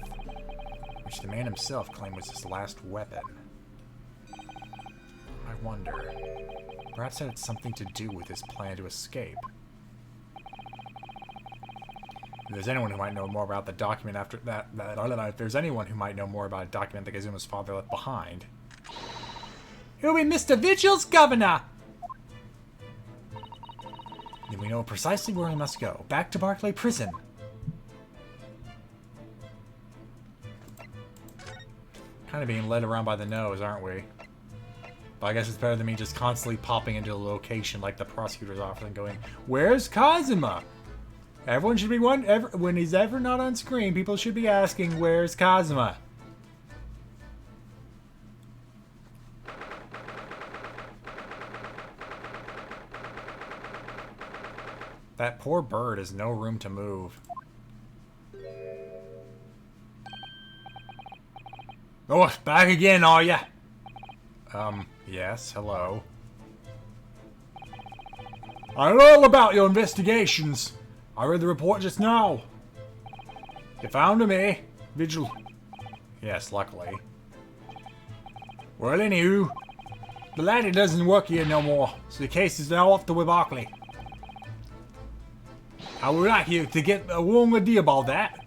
which the man himself claimed was his last weapon. I wonder, perhaps it had something to do with his plan to escape. If there's anyone who might know more about the document after if there's anyone who might know more about a document that Kazuma's father left behind, He'll be Mr. Vigil's governor! then we know precisely where we must go. Back to Barclay Prison. Kind of being led around by the nose, aren't we? But I guess it's better than me just constantly popping into a location like the prosecutor's office and going, "Where's Kazuma?" Everyone should be when he's ever not on screen, people should be asking, "Where's Kazuma?" That poor bird has no room to move. Oh, back again, are ya? Yes, hello. I know all about your investigations. I read the report just now. You found him, eh? Vigil. Yes, luckily. Well, anywho, the laddie doesn't work here no more, so the case is now off to Barclay. I would like you to get a warm idea about that.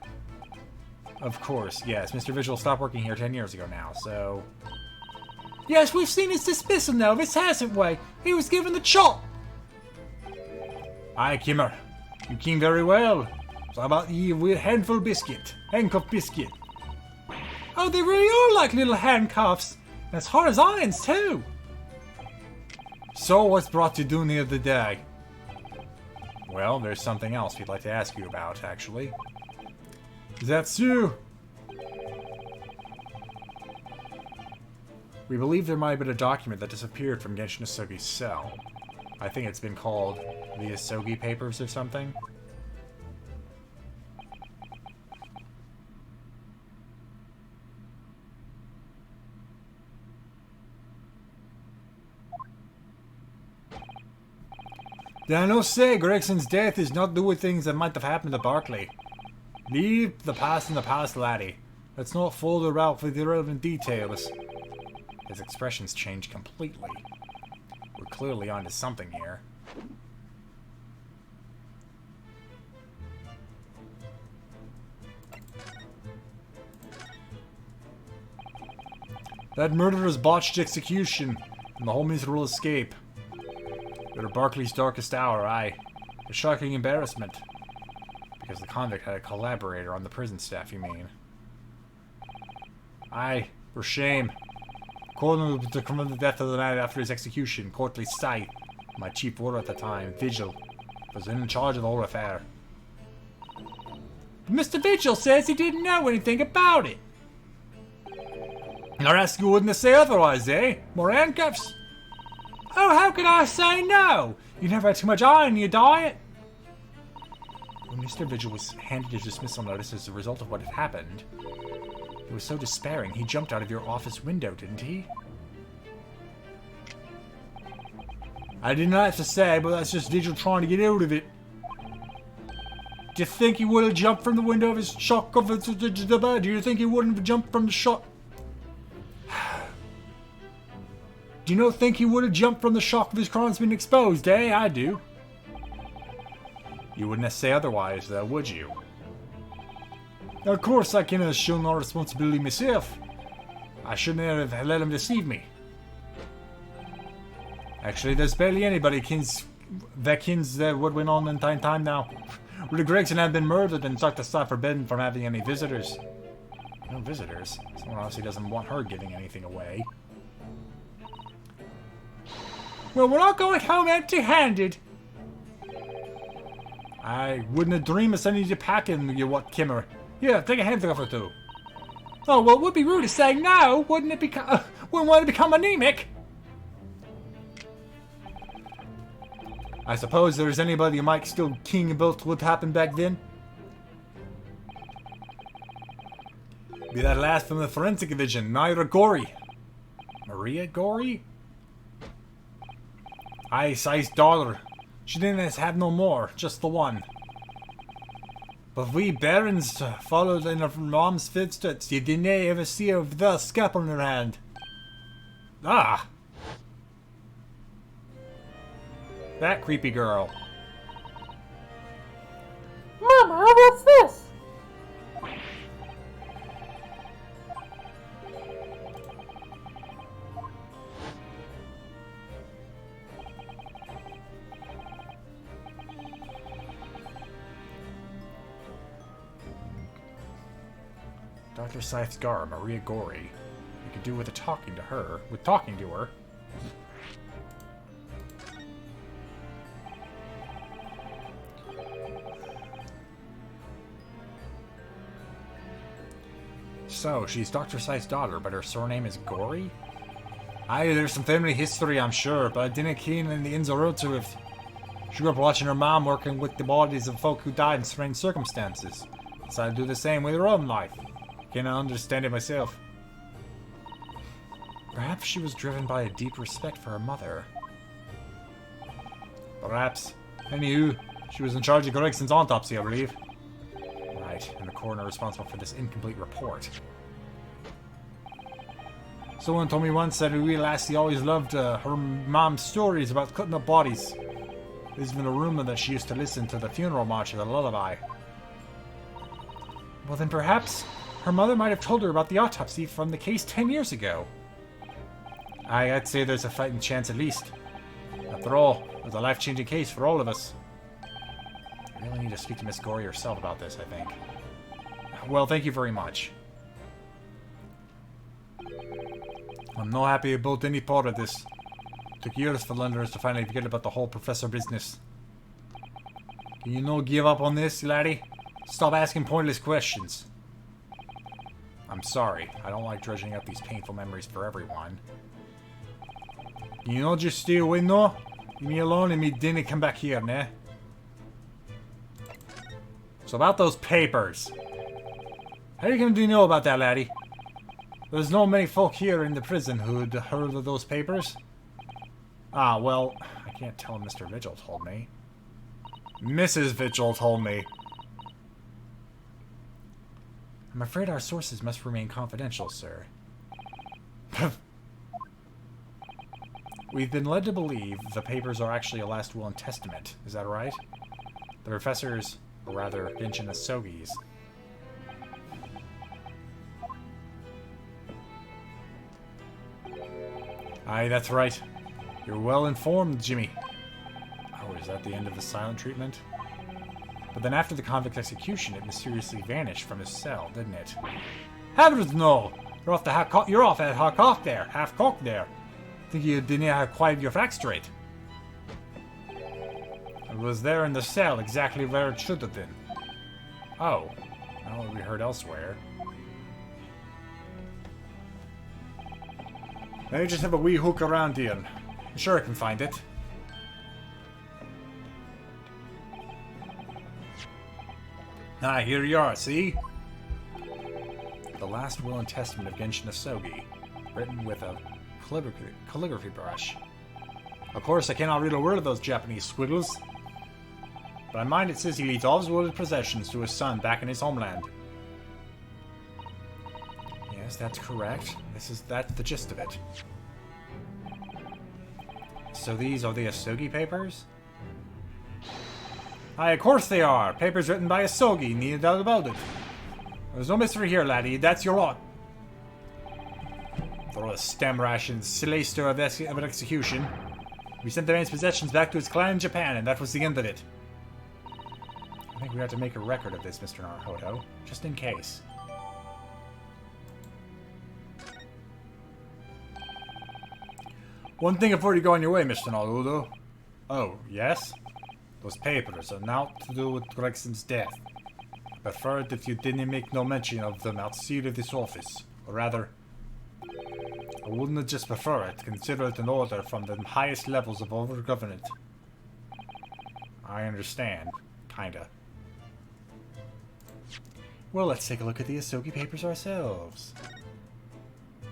Of course, yes. Mr. Vigil stopped working here 10 years ago now, so... Yes, we've seen his dismissal now, this hasn't we? He was given the chop! Aye, Kimmer. You came very well. So how about the handcuff biscuit? Oh, they really are like little handcuffs. And as hard as irons, too. So, what's brought you down here today? Well, there's something else we'd like to ask you about, actually. That's you. We believe there might have been a document that disappeared from Genshin Sogi's cell. I think it's been called the Sogi Papers or something. Did I not say Gregson's death is not due with things that might have happened to Barclay? Leave the past in the past, laddie. Let's not fool around with irrelevant details. His expressions changed completely. We're clearly onto something here. That murderer's botched execution, and the whole miserable escape. But Barclay's darkest hour, aye. A shocking embarrassment. Because the convict had a collaborator on the prison staff, you mean? Aye, for shame. Coroner to confirm the death of the man after his execution, courtly sight. My chief warder at the time, Vigil, was in charge of the whole affair. But Mr. Vigil says he didn't know anything about it. I ask you wouldn't say otherwise, eh? More handcuffs? Oh, how could I say no? You never had too much iron in your diet. When Mr. Vigil was handed his dismissal notice as a result of what had happened, he was so despairing he jumped out of your office window, didn't he? I didn't have to say, but that's just Vigil trying to get out of it. Do you think he would have jumped from the window of his shock of the bed? Do you think he wouldn't have jumped from the shock? Do you not think he would have jumped from the shock of his crimes being exposed, eh? I do. You wouldn't say otherwise, though, would you? Of course I can assume no responsibility myself. I shouldn't have let him deceive me. Actually, there's barely anybody that kins what went on in time now. Rudy Gregson had been murdered and Dr. Stott forbidden from having any visitors. No visitors? Someone obviously doesn't want her giving anything away. Well, we're not going home empty-handed. I wouldn't have dreamed of sending you packing, you what, Kimmer. Here, take a handful or two. Oh, well, it would be rude to say no, wouldn't it wouldn't want to become anemic. I suppose there's anybody you might still keen about what happened back then? Be that last from the forensic division, Myra Gorey. Maria Gorey? Aye, size daughter. She didn't have no more, just the one. But we barons followed in her mom's footsteps. You didn't ever see her with a scalpel in her hand. Ah! That creepy girl. Mama, what's this? Dr. Scythe's guard, Maria Gorey. You could do with talking to her. So, she's Dr. Scythe's daughter, but her surname is Gorey? Aye, there's some family history, I'm sure, but I didn't keen in the ins or outs of it. She grew up watching her mom working with the bodies of folk who died in strange circumstances. Decided to do the same with her own life. Cannot understand it myself. Perhaps she was driven by a deep respect for her mother. Perhaps. Anywho, she was in charge of Gregson's autopsy, I believe. Right, and the coroner responsible for this incomplete report. Someone told me once that a wee lassie always loved her mom's stories about cutting up bodies. There's even a rumor that she used to listen to the funeral march as a lullaby. Well then perhaps her mother might have told her about the autopsy from the case 10 years ago. I'd say there's a fighting chance at least. After all, it was a life-changing case for all of us. I really need to speak to Miss Gorey herself about this, I think. Well, thank you very much. I'm not happy about any part of this. It took years for Londoners to finally forget about the whole professor business. Can you no give up on this, laddie? Stop asking pointless questions. I'm sorry. I don't like dredging up these painful memories for everyone. Can you not just stay away now? Leave me alone and me didn't come back here, nah? So about those papers. How you gonna know about that, laddie? There's no many folk here in the prison who'd heard of those papers. Ah, well, I can't tell him Mr. Vigil told me. Mrs. Vigil told me. I'm afraid our sources must remain confidential, sir. We've been led to believe the papers are actually a last will and testament. Is that right? The professor's, or rather, Genshin Sogi's. Aye, that's right. You're well informed, Jimmy. Oh, is that the end of the silent treatment? But then after the convict's execution, it mysteriously vanished from his cell, didn't it? Heavens no! You're off at half-cocked there. Think you didn't have quite your facts straight. It was there in the cell, exactly where it should have been. Oh. Well, we heard elsewhere. Let me just have a wee hook around here. I'm sure I can find it. Ah, here you are, see? The last will and testament of Genshin Sogi, written with a calligraphy brush. Of course, I cannot read a word of those Japanese squiggles. But I mind it says he leaves all his worldly possessions to his son back in his homeland. Yes, that's correct. That's the gist of it. So these are the Sogi papers? Aye, of course they are. Papers written by a Sogi, need a doubt about it. There's no mystery here, laddie. That's your lot. Throw a stem ration's sinister of an execution. We sent the man's possessions back to his clan in Japan, and that was the end of it. I think we have to make a record of this, Mr. Naruhodo, just in case. One thing before you go on your way, Mr. Naruhodo. Oh, yes? Those papers are now to do with Gregson's death. I prefer it if you didn't make no mention of them outside of this office. Or rather, I wouldn't just prefer it, consider it an order from the highest levels of over-government. I understand. Kinda. Well, let's take a look at the Sogi papers ourselves.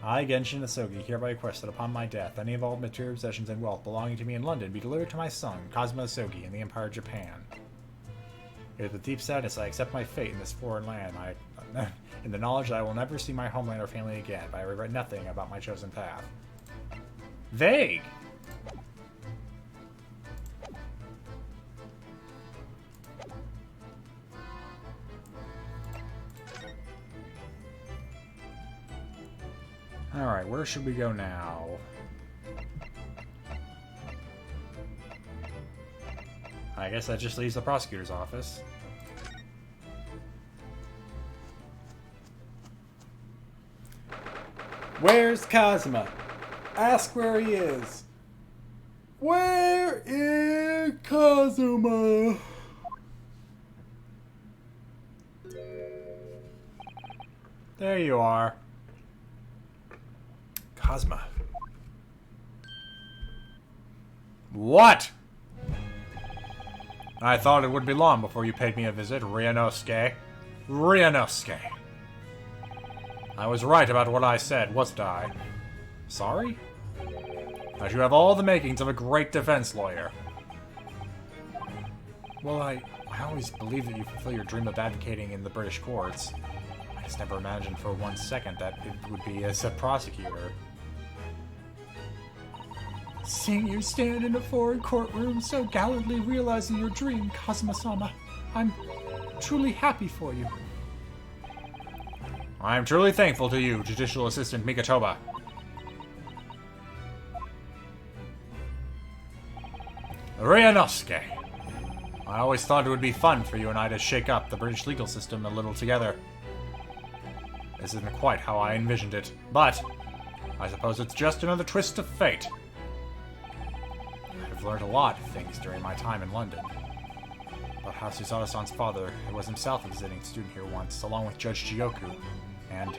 I, Genshin Sogi, hereby request that upon my death, any of all material possessions and wealth belonging to me in London be delivered to my son, Kazuma Sogi, in the Empire of Japan. It is with deep sadness I accept my fate in this foreign land, in the knowledge that I will never see my homeland or family again, but I regret nothing about my chosen path. Vague! Alright, where should we go now? I guess that just leaves the prosecutor's office. Where's Kazuma? Ask where he is. Where is Kazuma? There you are. Kazuma. What? I thought it would be long before you paid me a visit, Ryunosuke. Ryunosuke. I was right about what I said, wasn't I? Sorry? As you have all the makings of a great defense lawyer. Well, I always believed that you fulfill your dream of advocating in the British courts. I just never imagined for 1 second that it would be as a prosecutor. Seeing you stand in a foreign courtroom so gallantly realizing your dream, Kazuma-sama, I'm truly happy for you. I am truly thankful to you, Judicial Assistant Mikatoba. Ryunosuke. I always thought it would be fun for you and I to shake up the British legal system a little together. This isn't quite how I envisioned it, but I suppose it's just another twist of fate. I've learned a lot of things during my time in London. About how Susato-san's father was himself a visiting student here once, along with Judge Chiyoku, and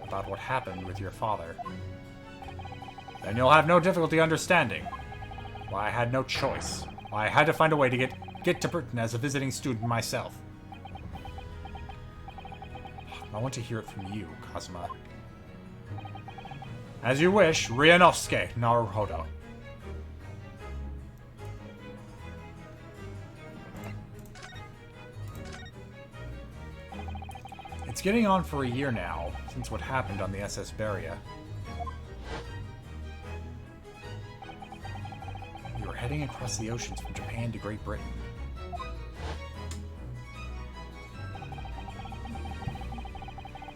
about what happened with your father. Then you'll have no difficulty understanding why I had no choice, why I had to find a way to get to Britain as a visiting student myself. I want to hear it from you, Kazuma. As you wish, Ryunosuke Naruhodo. It's getting on for a year now, since what happened on the SS Beria. We were heading across the oceans from Japan to Great Britain.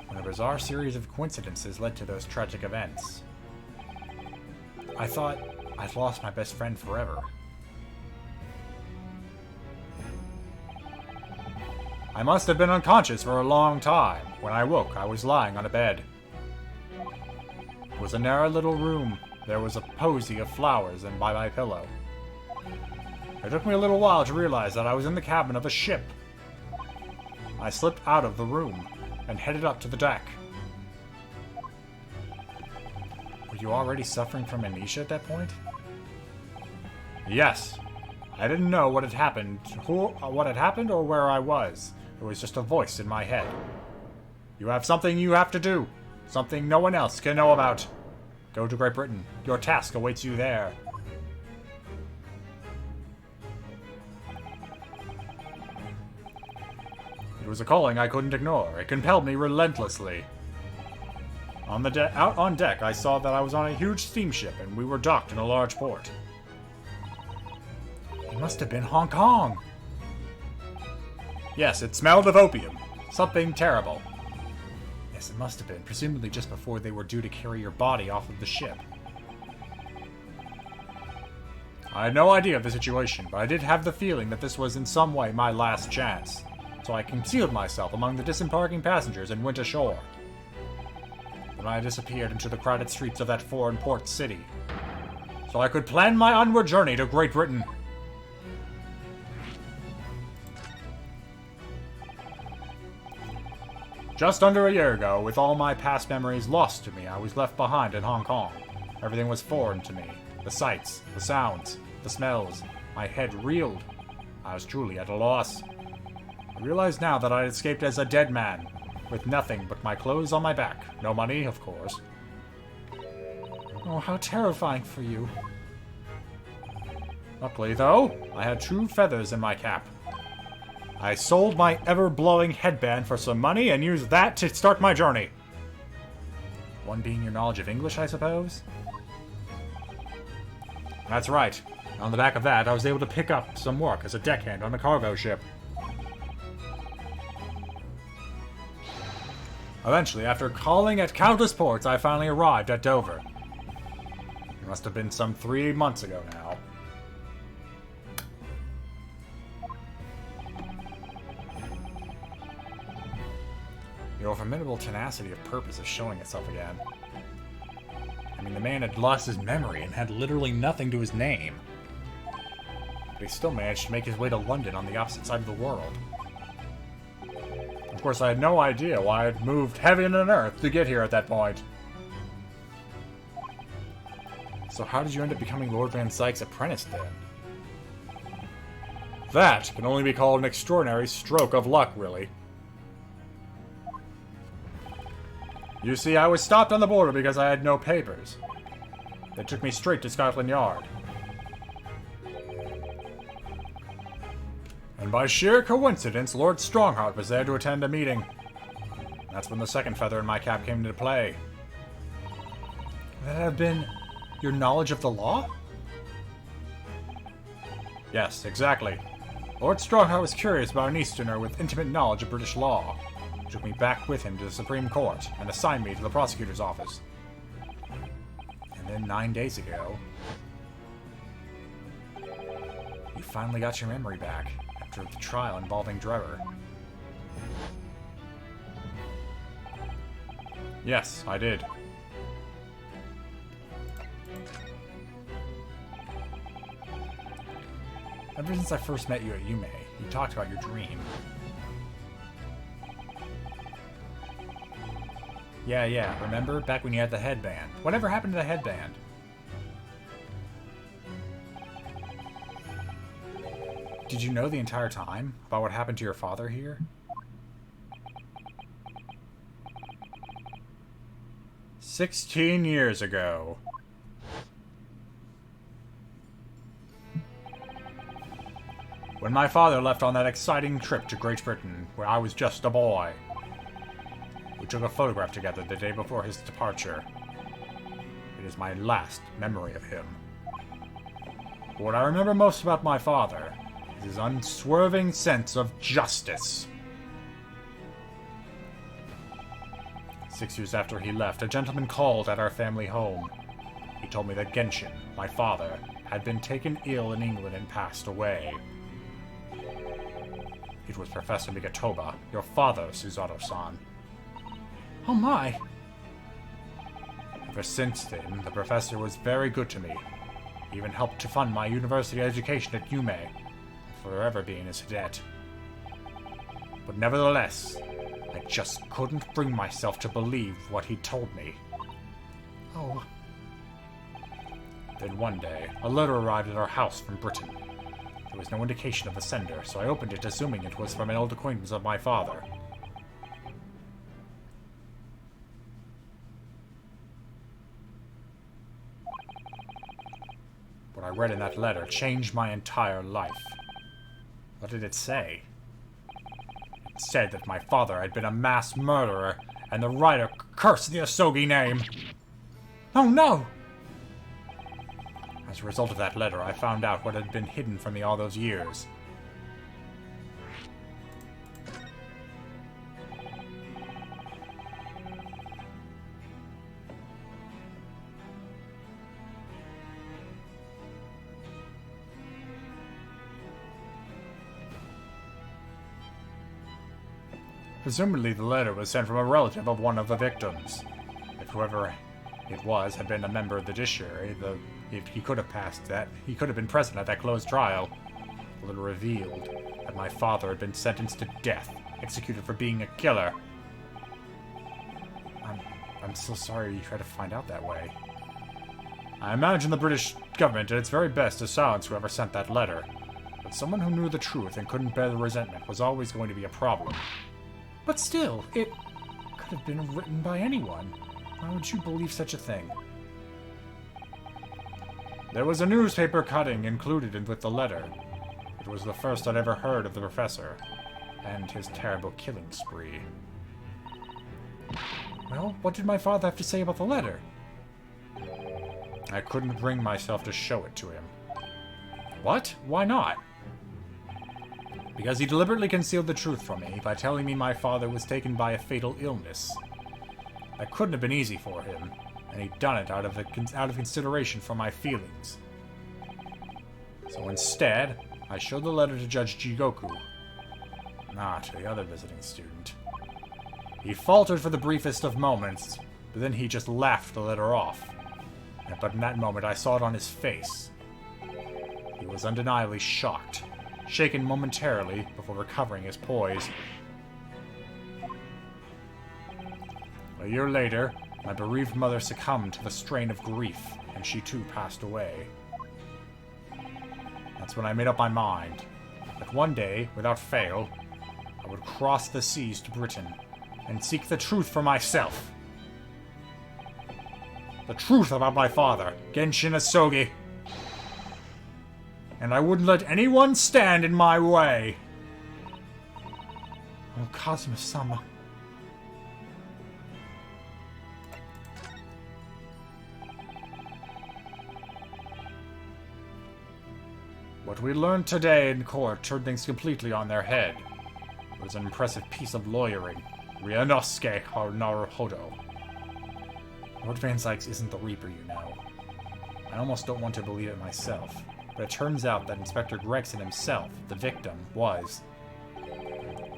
When a bizarre series of coincidences led to those tragic events. I thought I'd lost my best friend forever. I must have been unconscious for a long time. When I woke, I was lying on a bed. It was a narrow little room. There was a posy of flowers and by my pillow. It took me a little while to realize that I was in the cabin of a ship. I slipped out of the room and headed up to the deck. Were you already suffering from amnesia at that point? Yes. I didn't know what had happened, or where I was. It was just a voice in my head. You have something you have to do. Something no one else can know about. Go to Great Britain. Your task awaits you there. It was a calling I couldn't ignore. It compelled me relentlessly. Out on deck, I saw that I was on a huge steamship, and we were docked in a large port. It must have been Hong Kong. Yes, it smelled of opium. Something terrible. Yes, it must have been, presumably just before they were due to carry your body off of the ship. I had no idea of the situation, but I did have the feeling that this was in some way my last chance, so I concealed myself among the disembarking passengers and went ashore. Then I disappeared into the crowded streets of that foreign port city, so I could plan my onward journey to Great Britain. Just under a year ago, with all my past memories lost to me, I was left behind in Hong Kong. Everything was foreign to me. The sights, the sounds, the smells. My head reeled. I was truly at a loss. I realize now that I had escaped as a dead man, with nothing but my clothes on my back. No money, of course. Oh, how terrifying for you. Luckily, though, I had true feathers in my cap. I sold my ever-blowing headband for some money and used that to start my journey. One being your knowledge of English, I suppose? That's right. On the back of that, I was able to pick up some work as a deckhand on a cargo ship. Eventually, after calling at countless ports, I finally arrived at Dover. It must have been some 3 months ago now. Your formidable tenacity of purpose is showing itself again. I mean, the man had lost his memory and had literally nothing to his name. But he still managed to make his way to London on the opposite side of the world. Of course, I had no idea why I'd moved heaven and earth to get here at that point. So how did you end up becoming Lord Van Zeiks' apprentice then? That can only be called an extraordinary stroke of luck, really. You see, I was stopped on the border because I had no papers. They took me straight to Scotland Yard. And by sheer coincidence, Lord Strongheart was there to attend a meeting. That's when the second feather in my cap came into play. That have been your knowledge of the law? Yes, exactly. Lord Strongheart was curious about an Easterner with intimate knowledge of British law. He took me back with him to the Supreme Court and assigned me to the prosecutor's office. And then 9 days ago, you finally got your memory back after the trial involving Drebber. Yes, I did. Ever since I first met you at Yume, you talked about your dream. Yeah, remember? Back when you had the headband. Whatever happened to the headband? Did you know the entire time about what happened to your father here? "16 years ago. When my father left on that exciting trip to Great Britain, where I was just a boy. We took a photograph together the day before his departure. It is my last memory of him. But what I remember most about my father is his unswerving sense of justice. 6 years after he left, a gentleman called at our family home. He told me that Genshin, my father, had been taken ill in England and passed away. It was Professor Migatoba, your father, Suzato-san. Oh my! Ever since then, the professor was very good to me. He even helped to fund my university education at Yume, forever being his debt. But nevertheless, I just couldn't bring myself to believe what he told me. Oh. Then one day, a letter arrived at our house from Britain. There was no indication of the sender, so I opened it assuming it was from an old acquaintance of my father. What I read in that letter changed my entire life. What did it say? It said that my father had been a mass murderer, and the writer cursed the Sogi name. Oh no! As a result of that letter, I found out what had been hidden from me all those years. Presumably the letter was sent from a relative of one of the victims. If whoever it was had been a member of the judiciary, he could have been present at that closed trial. The letter revealed that my father had been sentenced to death, executed for being a killer. I'm so sorry you had to find out that way. I imagine the British government did its very best to silence whoever sent that letter. But someone who knew the truth and couldn't bear the resentment was always going to be a problem. But still, it could have been written by anyone. Why would you believe such a thing? There was a newspaper cutting included with the letter. It was the first I'd ever heard of the professor and his terrible killing spree. Well, what did my father have to say about the letter? I couldn't bring myself to show it to him. What? Why not? Because he deliberately concealed the truth from me by telling me my father was taken by a fatal illness. That couldn't have been easy for him, and he'd done it out of consideration for my feelings. So instead, I showed the letter to Judge Jigoku, not the other visiting student. He faltered for the briefest of moments, but then he just laughed the letter off. But in that moment, I saw it on his face. He was undeniably shocked, shaken momentarily before recovering his poise. A year later, my bereaved mother succumbed to the strain of grief, and she too passed away. That's when I made up my mind that one day, without fail, I would cross the seas to Britain and seek the truth for myself. The truth about my father, Genshin Sogi. And I wouldn't let anyone stand in my way. Oh, Kazuma-sama. What we learned today in court turned things completely on their head. It was an impressive piece of lawyering. Ryunosuke Naruhodo. Lord Van Zeiks isn't the Reaper, you know. I almost don't want to believe it myself, but it turns out that Inspector Gregson himself, the victim, was.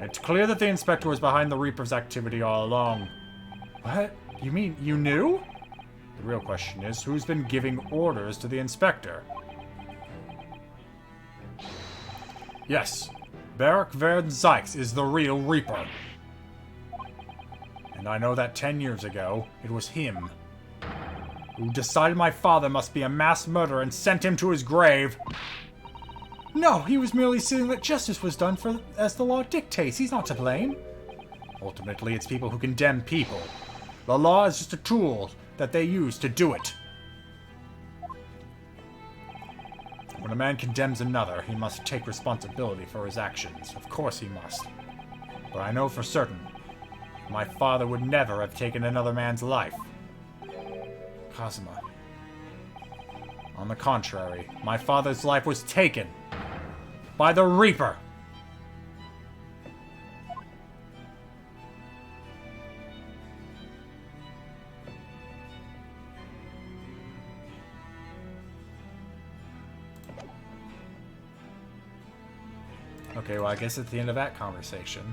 It's clear that the Inspector was behind the Reaper's activity all along. What? You mean you knew? The real question is, who's been giving orders to the Inspector? Yes, Barok van Zeiks is the real Reaper. And I know that 10 years ago, it was him who decided my father must be a mass murderer and sent him to his grave. No, he was merely seeing that justice was done as the law dictates. He's not to blame. Ultimately, it's people who condemn people. The law is just a tool that they use to do it. When a man condemns another, he must take responsibility for his actions. Of course he must. But I know for certain, my father would never have taken another man's life. Kazuma. On the contrary, my father's life was taken by the Reaper. Okay, well, I guess it's the end of that conversation.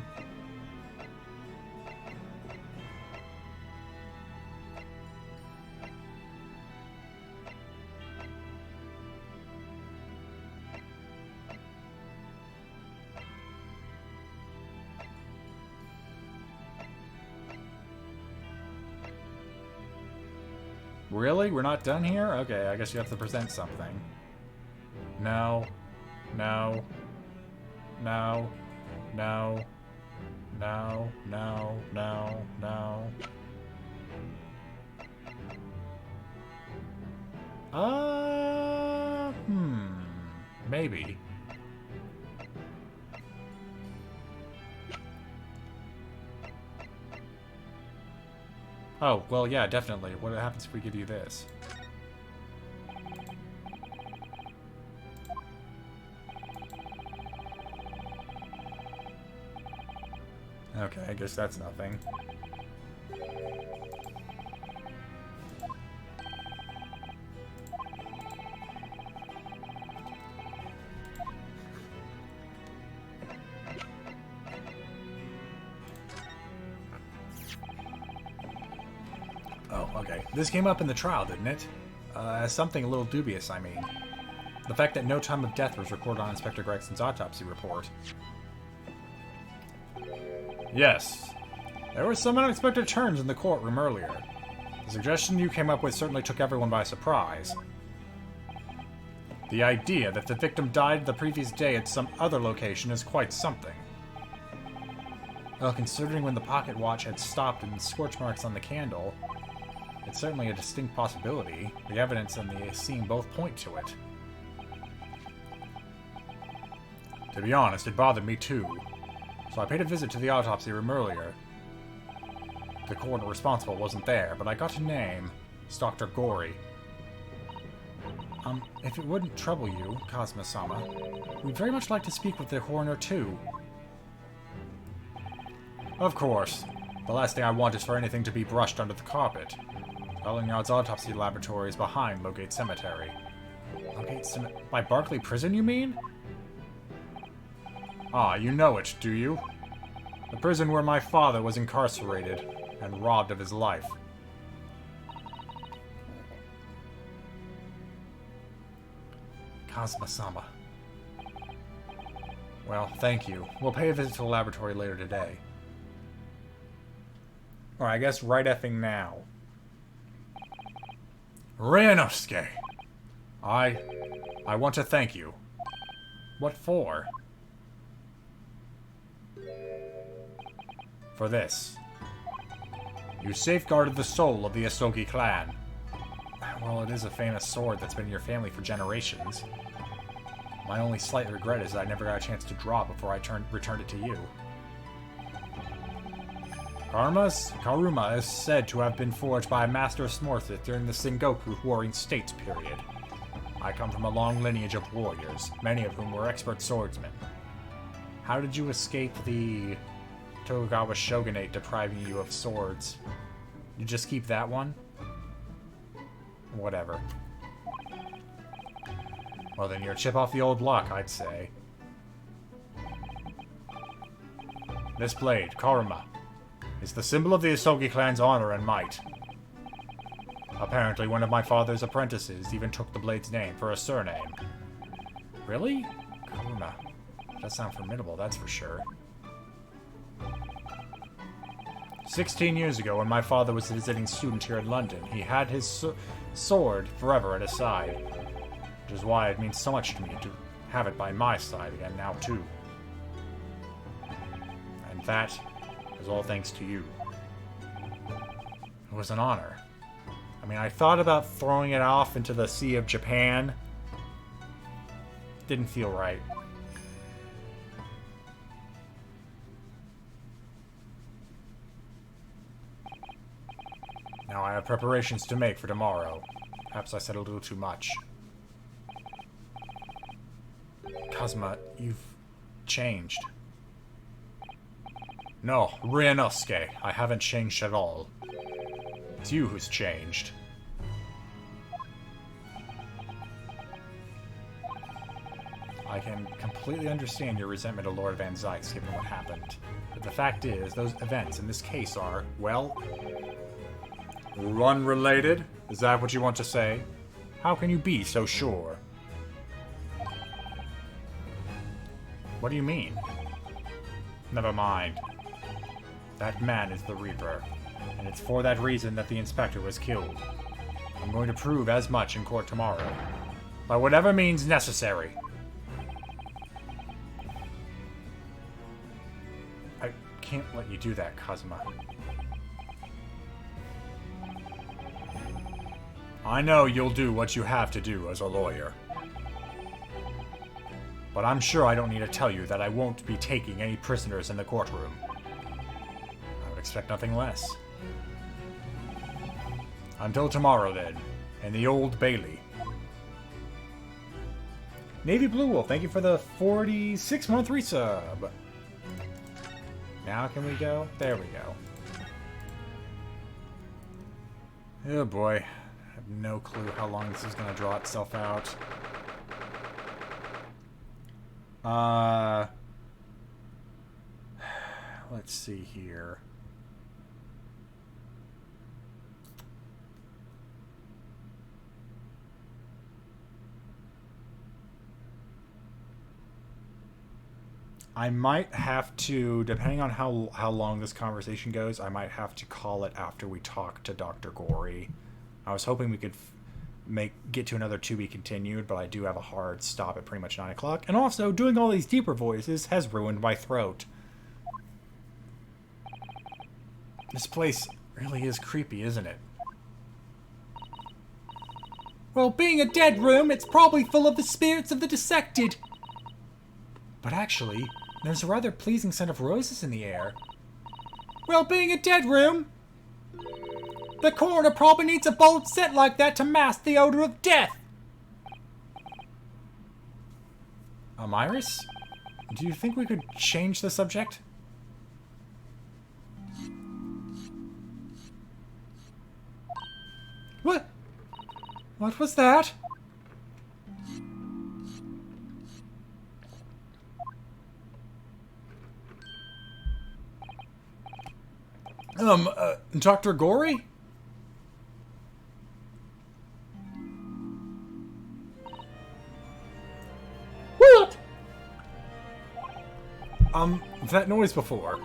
Really? We're not done here? Okay, I guess you have to present something. No. No. No. No. No. No. No. No. Maybe. Oh, well, yeah, definitely. What happens if we give you this? Okay, I guess that's nothing. Oh, okay. This came up in the trial, didn't it? As something a little dubious, I mean. The fact that no time of death was recorded on Inspector Gregson's autopsy report. Yes. There were some unexpected turns in the courtroom earlier. The suggestion you came up with certainly took everyone by surprise. The idea that the victim died the previous day at some other location is quite something. Well, considering when the pocket watch had stopped and the scorch marks on the candle, it's certainly a distinct possibility. The evidence and the scene both point to it. To be honest, it bothered me too. So I paid a visit to the autopsy room earlier. The coroner responsible wasn't there, but I got a name. It's Dr. Gory. If it wouldn't trouble you, Kazuma-sama, we'd very much like to speak with the coroner too. Of course. The last thing I want is for anything to be brushed under the carpet. Scotland Yard's autopsy laboratory is behind Logate Cemetery. Logate Cemetery? By Barclay Prison, you mean? Ah, you know it, do you? The prison where my father was incarcerated and robbed of his life. Kazuma-sama. Well, thank you. We'll pay a visit to the laboratory later today. Or I guess right effing now. Ryunosuke! I want to thank you. What for? For this. You safeguarded the soul of the Sogi clan. Well, it is a famous sword that's been in your family for generations. My only slight regret is that I never got a chance to draw it before I returned it to you. Karuma is said to have been forged by a master swordsmith during the Sengoku Warring States period. I come from a long lineage of warriors, many of whom were expert swordsmen. How did you escape the Tokugawa shogunate depriving you of swords? You just keep that one? Whatever. Well then, you're a chip off the old block, I'd say. This blade, Karuma, is the symbol of the Sogi clan's honor and might. Apparently, one of my father's apprentices even took the blade's name for a surname. Really? Karuma. That sounds formidable, that's for sure. 16 years ago, when my father was a visiting student here in London, he had his sword forever at his side. Which is why it means so much to me to have it by my side again now, too. And that is all thanks to you. It was an honor. I mean, I thought about throwing it off into the Sea of Japan. Didn't feel right. Now I have preparations to make for tomorrow. Perhaps I said a little too much. Kazuma, you've changed. No, Ryunosuke, I haven't changed at all. It's you who's changed. I can completely understand your resentment of Lord Van Zeiks given what happened. But the fact is, those events in this case are, well, unrelated? Is that what you want to say? How can you be so sure? What do you mean? Never mind. That man is the Reaper, and it's for that reason that the inspector was killed. I'm going to prove as much in court tomorrow, by whatever means necessary. I can't let you do that, Kazuma. I know you'll do what you have to do as a lawyer. But I'm sure I don't need to tell you that I won't be taking any prisoners in the courtroom. I would expect nothing less. Until tomorrow, then, in the Old Bailey. Navy Blue Wolf, thank you for the 46-month resub. Now can we go? There we go. Oh boy. I have no clue how long this is going to draw itself out. Let's see here. I might have to, depending on how long this conversation goes, I might have to call it after we talk to Dr. Gory. I was hoping we could get to another to be continued, but I do have a hard stop at pretty much 9 o'clock. And also, doing all these deeper voices has ruined my throat. This place really is creepy, isn't it? Well, being a dead room, it's probably full of the spirits of the dissected. But actually, there's a rather pleasing scent of roses in the air. Well, being a dead room, the coroner probably needs a bold scent like that to mask the odor of death. Iris, do you think we could change the subject? What? What was that? Dr. Gory? What? That noise before.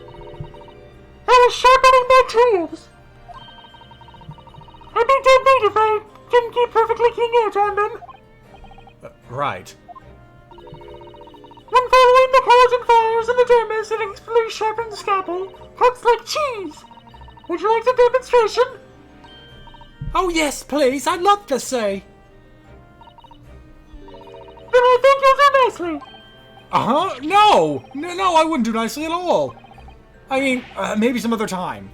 I was sharpening my tools. I'd be dead meat if I didn't keep perfectly keen edge on them. Right. When following the collagen fires and the dermis, it expertly sharpens the scalpel, cuts like cheese. Would you like a demonstration? Oh yes, please, I'd love to see. Then I think you'll do nicely. Uh-huh, no, I wouldn't do nicely at all. I mean, maybe some other time.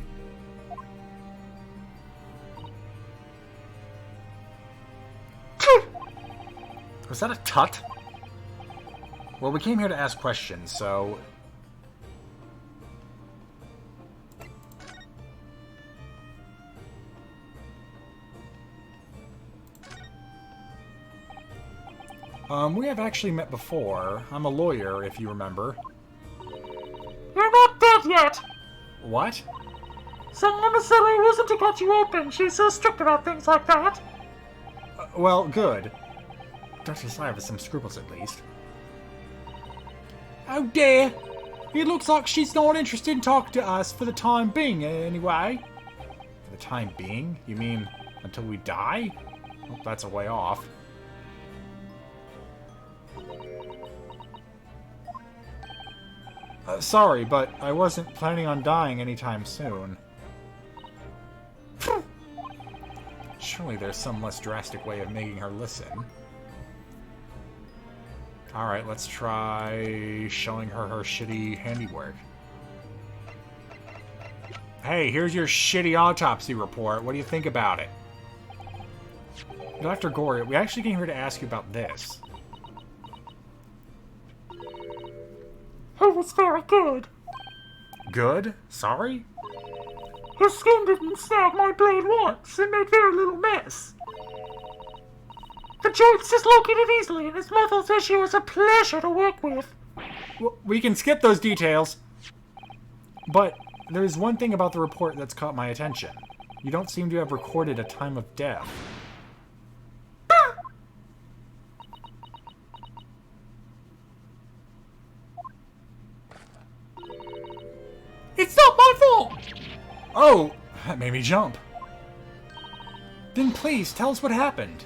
Was that a tut? Well, we came here to ask questions, so... we have actually met before. I'm a lawyer, if you remember. You're not dead yet. What? Someone in the cellar wasn't to cut you open. She's so strict about things like that. Well, good. Dr. Sire has some scruples, at least. Oh dear. It looks like she's not interested in talking to us for the time being, anyway. For the time being? You mean until we die? Well, that's a way off. Sorry, but I wasn't planning on dying anytime soon. Surely there's some less drastic way of making her listen. Alright, let's try showing her her shitty handiwork. Hey, here's your shitty autopsy report. What do you think about it? Dr. Gory, we actually came here to ask you about this. It was very good. Good? Sorry? His skin didn't snag my blade once and made very little mess. The joint's dislocated easily, and his muscle tissue was a pleasure to work with. We can skip those details. But there's one thing about the report that's caught my attention. You don't seem to have recorded a time of death. It's not my fault! Oh, that made me jump. Then please, tell us what happened.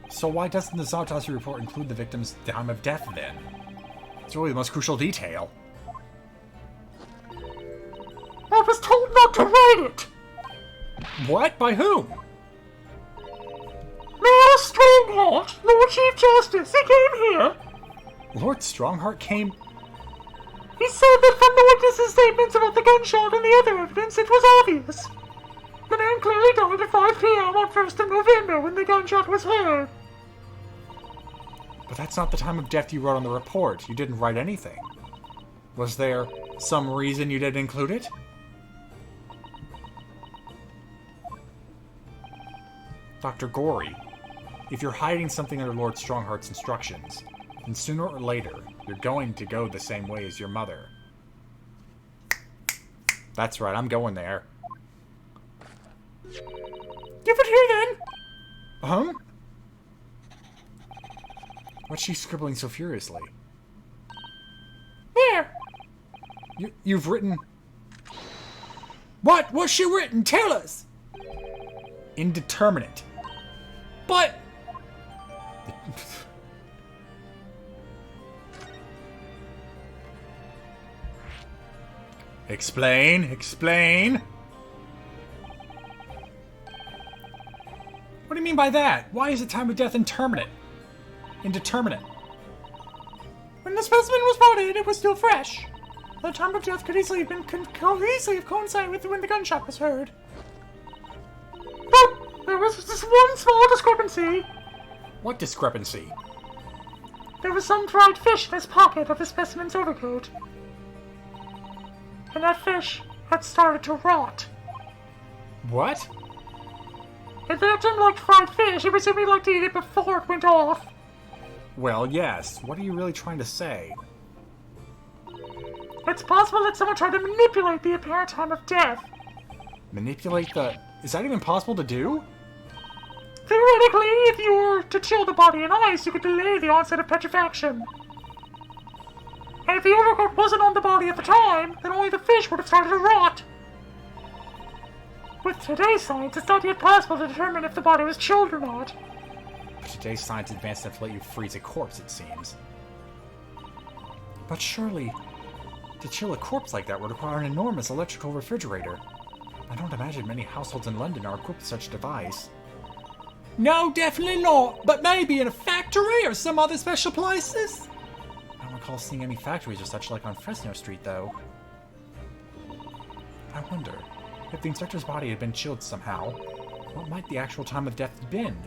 So why doesn't the autopsy report include the victim's time of death, then? It's really the most crucial detail. I was told not to write it! What? By whom? Mayor Strongheart, Lord Chief Justice, he came here. Lord Strongheart came... He said that from the witnesses' statements about the gunshot and the other evidence, it was obvious. The man clearly died at 5 p.m. on 1st of November when the gunshot was heard. But that's not the time of death you wrote on the report. You didn't write anything. Was there some reason you didn't include it? Dr. Gory, if you're hiding something under Lord Strongheart's instructions, then sooner or later, you're going to go the same way as your mother. That's right, I'm going there. Give it here, then! What's she scribbling so furiously? There! You've written... What? What's she written? Tell us! Indeterminate. But... Explain. What do you mean by that? Why is the time of death indeterminate? When the specimen was brought in, it was still fresh. The time of death could easily have coincided with when the gunshot was heard. But there was just one small discrepancy. What discrepancy? There was some dried fish in his pocket of the specimen's overcoat. And that fish had started to rot. What? If the victim liked fried fish, he presumably liked to eat it before it went off. Well, yes. What are you really trying to say? It's possible that someone tried to manipulate the apparent time of death. Manipulate the... Is that even possible to do? Theoretically, if you were to chill the body in ice, you could delay the onset of petrifaction. And if the overcoat wasn't on the body at the time, then only the fish would have started to rot. With today's science, it's not yet possible to determine if the body was chilled or not. But today's science advanced enough to let you freeze a corpse, it seems. But surely, to chill a corpse like that would require an enormous electrical refrigerator. I don't imagine many households in London are equipped with such a device. No, definitely not. But maybe in a factory or some other special places? I don't recall seeing any factories or such like on Fresno Street, though. I wonder, if the inspector's body had been chilled somehow, what might the actual time of death have been?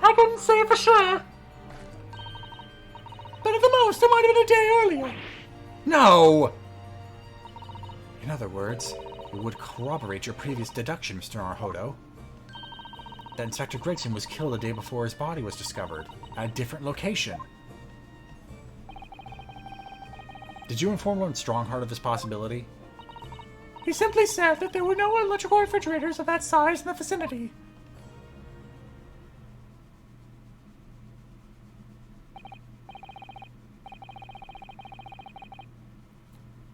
I couldn't say for sure. But at the most, it might have been a day earlier. No! In other words, it would corroborate your previous deduction, Mr. Naruhodo. That Inspector Gregson was killed the day before his body was discovered, at a different location. Did you inform Lord Strongheart of this possibility? He simply said that there were no electrical refrigerators of that size in the vicinity.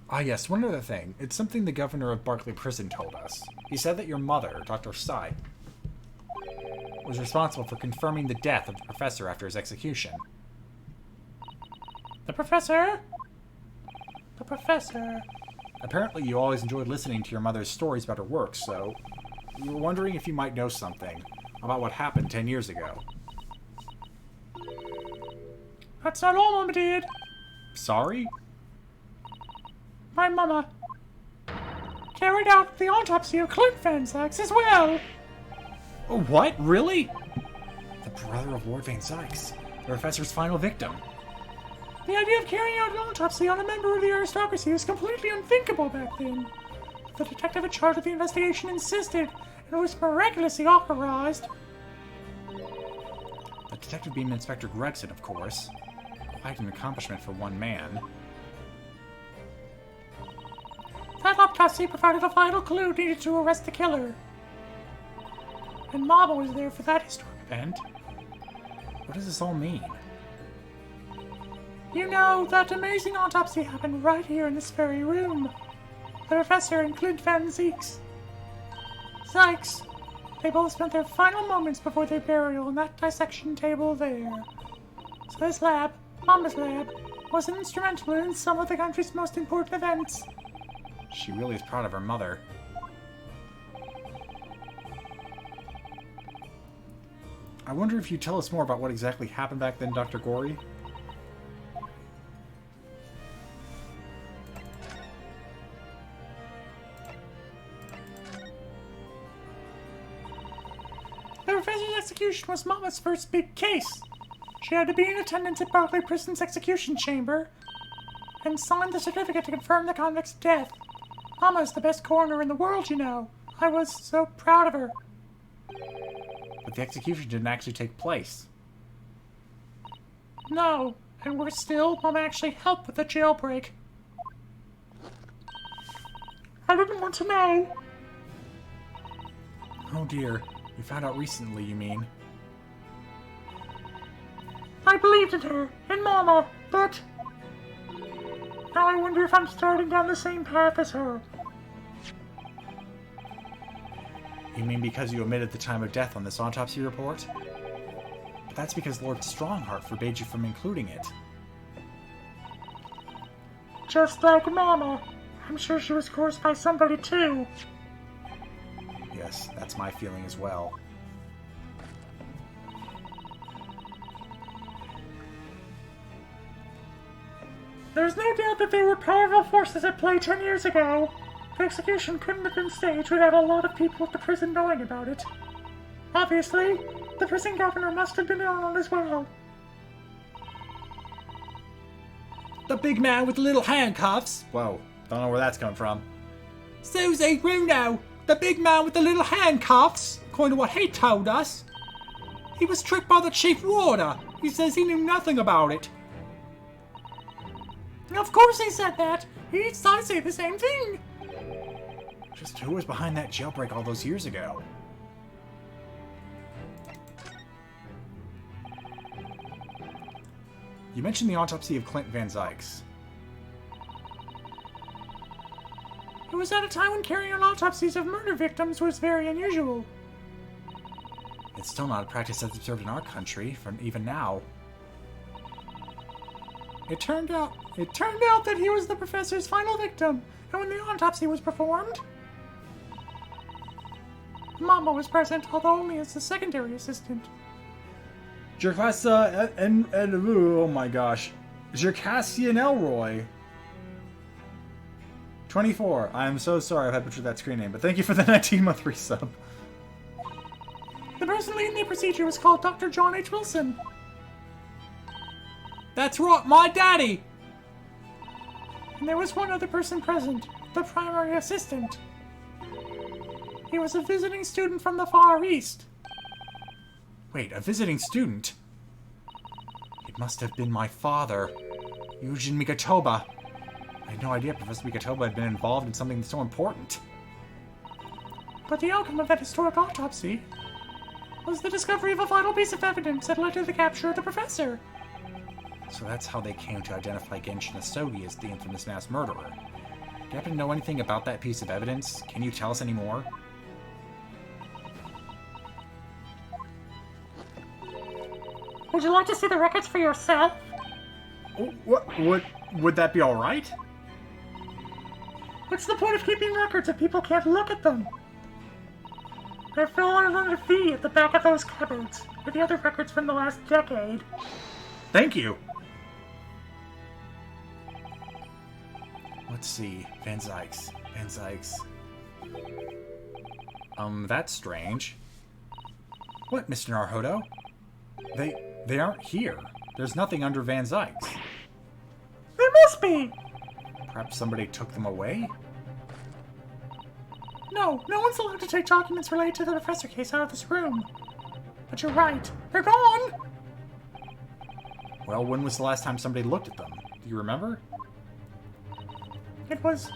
Ah yes, one other thing. It's something the governor of Barclay Prison told us. He said that your mother, Dr. Sy, was responsible for confirming the death of the professor after his execution. The professor? The professor... Apparently you always enjoyed listening to your mother's stories about her work, so we were wondering if you might know something about what happened 10 years ago. That's not all Mama did. Sorry? My Mama carried out the autopsy of Clint Van Zeiks as well. Oh, what? Really? The brother of Lord Van Zeiks, the professor's final victim. The idea of carrying out an autopsy on a member of the aristocracy was completely unthinkable back then. The detective in charge of the investigation insisted, and it was miraculously authorized. The detective being Inspector Gregson, of course. Quite an accomplishment for one man. That autopsy provided a vital clue needed to arrest the killer. And Mama was there for that historic event. What does this all mean? You know, that amazing autopsy happened right here in this very room. The professor and Clint Van Zeiks. They both spent their final moments before their burial on that dissection table there. So this lab, Mama's lab, was instrumental in some of the country's most important events. She really is proud of her mother. I wonder if you'd tell us more about what exactly happened back then, Dr. Gory? The professor's execution was Mama's first big case. She had to be in attendance at Barclay Prison's execution chamber and signed the certificate to confirm the convict's death. Mama's the best coroner in the world, you know. I was so proud of her. But the execution didn't actually take place. No, and worse still, Mama actually helped with the jailbreak. I didn't want to know. Oh dear. You found out recently, you mean? I believed in her, in Mama, but... now I wonder if I'm starting down the same path as her. You mean because you omitted the time of death on this autopsy report? But that's because Lord Strongheart forbade you from including it. Just like Mama. I'm sure she was coerced by somebody too. Yes, that's my feeling as well. There's no doubt that there were powerful forces at play 10 years ago. The execution couldn't have been staged without a lot of people at the prison knowing about it. Obviously, the prison governor must have been in on it as well. The big man with the little handcuffs. Whoa, don't know where that's come from. Susie, Bruno, the big man with the little handcuffs, according to what he told us. He was tricked by the chief warder. He says he knew nothing about it. Of course he said that. He'd say the same thing. Just who was behind that jailbreak all those years ago? You mentioned the autopsy of Clint Van Zeiks. It was at a time when carrying out autopsies of murder victims was very unusual. It's still not a practice that's observed in our country, from even now. It turned out that he was the professor's final victim, and when the autopsy was performed, Mama was present, although only as a secondary assistant. Jerkassa and oh my gosh. Jerkassian Elroy. 24. I'm so sorry if I butchered that screen name, but thank you for the 19-month resub. The person leading the procedure was called Dr. John H. Wilson. That's right, my daddy! And there was one other person present, the primary assistant. He was a visiting student from the Far East. Wait, a visiting student? It must have been my father, Eugene Mikotoba. I had no idea Professor Mikotoba had been involved in something so important. But the outcome of that historic autopsy was the discovery of a vital piece of evidence that led to the capture of the professor. So that's how they came to identify Genshin Sogi as the infamous mass murderer. Do you happen to know anything about that piece of evidence? Can you tell us any more? Would you like to see the records for yourself? Would that be alright? What's the point of keeping records if people can't look at them? They're filling on a fee at the back of those cupboards, with the other records from the last decade. Thank you! Let's see. Van Zeiks. That's strange. What, Mr. Naruhodo? They aren't here. There's nothing under Van Zeiks. There must be! Perhaps somebody took them away? No one's allowed to take documents related to the professor case out of this room. But you're right, they're gone! Well, when was the last time somebody looked at them? Do you remember? It was...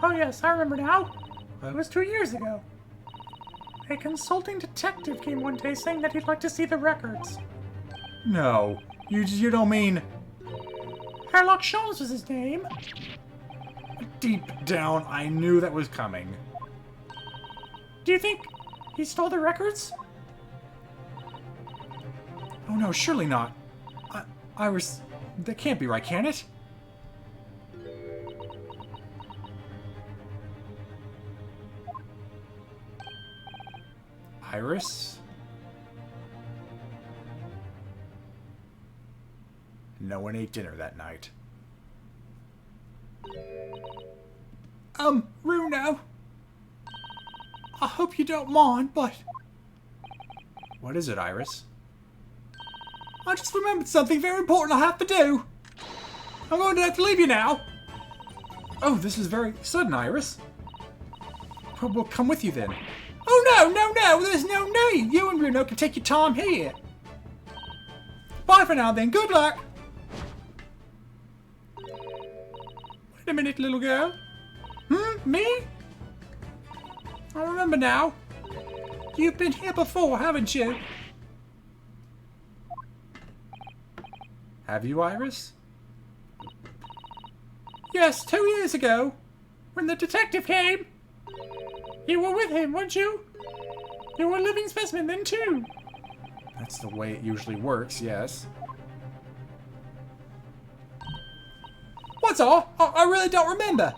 oh yes, I remember now. It was 2 years ago. A consulting detective came one day saying that he'd like to see the records. No. You don't mean... Sherlock Sholmes was his name. Deep down, I knew that was coming. Do you think he stole the records? Oh no, surely not. Iris... that can't be right, can it? Iris? No one ate dinner that night. Runo. I hope you don't mind, but... What is it, Iris? I just remembered something very important I have to do. I'm going to have to leave you now. Oh, this is very sudden, Iris. We'll come with you then. Oh, no, there's no need. You and Bruno can take your time here. Bye for now, then. Good luck. Wait a minute, little girl. Me? I remember now. You've been here before, haven't you? Have you, Iris? Yes, 2 years ago, when the detective came. You were with him, weren't you? You were a living specimen then, too. That's the way it usually works, yes. What's all? I really don't remember.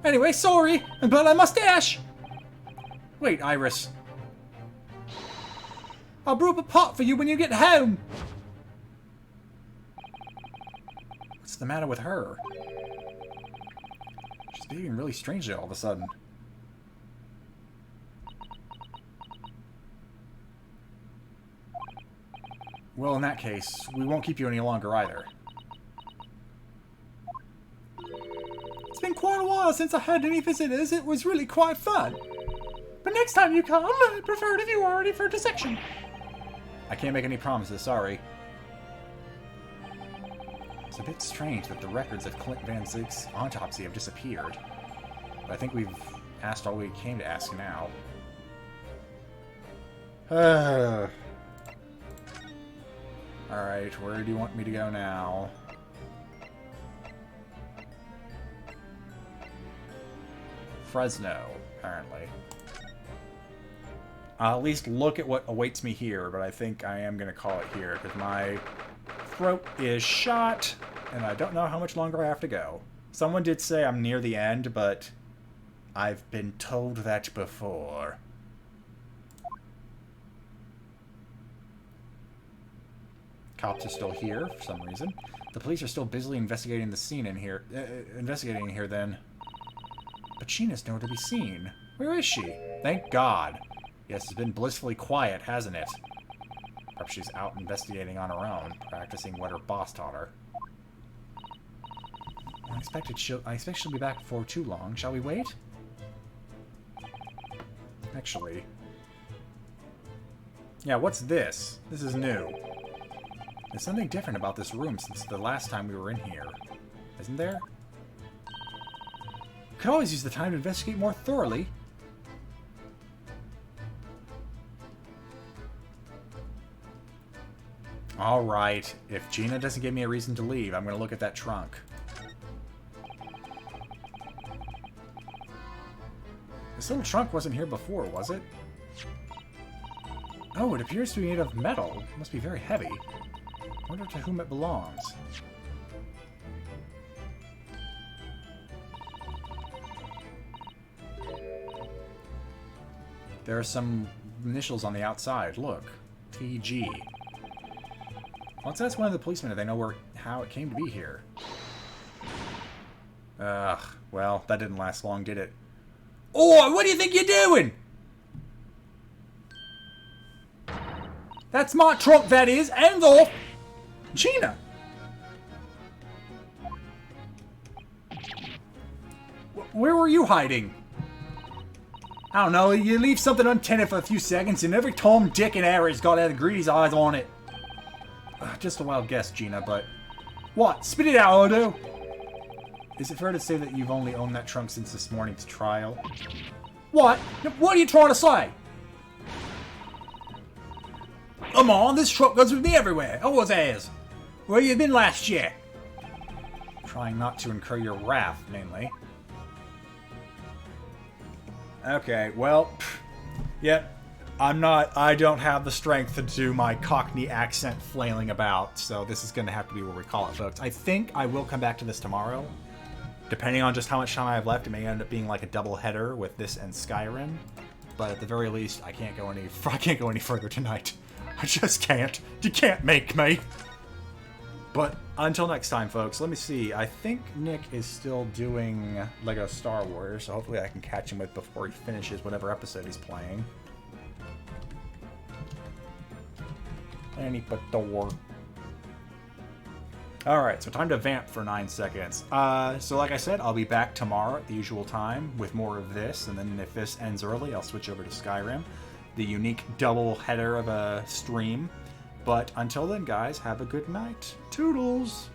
Anyway, sorry, but a mustache. Wait, Iris. I'll brew up a pot for you when you get home. What's the matter with her? She's behaving really strangely all of a sudden. Well, in that case, we won't keep you any longer either. It's been quite a while since I had any visitors. It was really quite fun. But next time you come, I prefer it if you are ready for dissection. I can't make any promises, sorry. It's a bit strange that the records of Clint Van Zeiks' autopsy have disappeared. But I think we've asked all we came to ask now. Alright, where do you want me to go now? Fresno, apparently. I'll at least look at what awaits me here, but I think I am going to call it here, because my throat is shot, and I don't know how much longer I have to go. Someone did say I'm near the end, but I've been told that before. Cops are still here, for some reason. The police are still busily investigating the scene in here. Investigating here, then. But Gina's nowhere to be seen. Where is she? Thank God. Yes, it's been blissfully quiet, hasn't it? Perhaps she's out investigating on her own, practicing what her boss taught her. I expect she'll be back before too long. Shall we wait? Actually. Yeah, what's this? This is new. There's something different about this room since the last time we were in here. Isn't there? We could always use the time to investigate more thoroughly. Alright, if Gina doesn't give me a reason to leave, I'm going to look at that trunk. This little trunk wasn't here before, was it? Oh, it appears to be made of metal. It must be very heavy. I wonder to whom it belongs. There are some initials on the outside. Look. TG. Let's ask one of the policemen if they know how it came to be here. Ugh. Well, that didn't last long, did it? Oh, what do you think you're doing? That's my trunk, that is. Hands off! Gina! Where were you hiding? I don't know, you leave something untended for a few seconds and every Tom, Dick, and Harry's got Ed Greedy's eyes on it. Just a wild guess, Gina, but... What? Spit it out, Odo! Is it fair to say that you've only owned that trunk since this morning's trial? What? What are you trying to say? Come on, this truck goes with me everywhere. Always has. Where you been last year? Trying not to incur your wrath, mainly. Okay, well, yep. I don't have the strength to do my Cockney accent flailing about, so this is going to have to be where we call it, folks. I think I will come back to this tomorrow. Depending on just how much time I have left, it may end up being like a double header with this and Skyrim. But at the very least, I can't go any further tonight. I just can't. You can't make me. But until next time, folks, let me see. I think Nick is still doing Lego Star Wars, so hopefully I can catch him with before he finishes whatever episode he's playing. And he put the door. Alright, so time to vamp for 9 seconds. So like I said, I'll be back tomorrow at the usual time with more of this, and then if this ends early, I'll switch over to Skyrim, the unique double header of a stream. But until then, guys, have a good night. Toodles!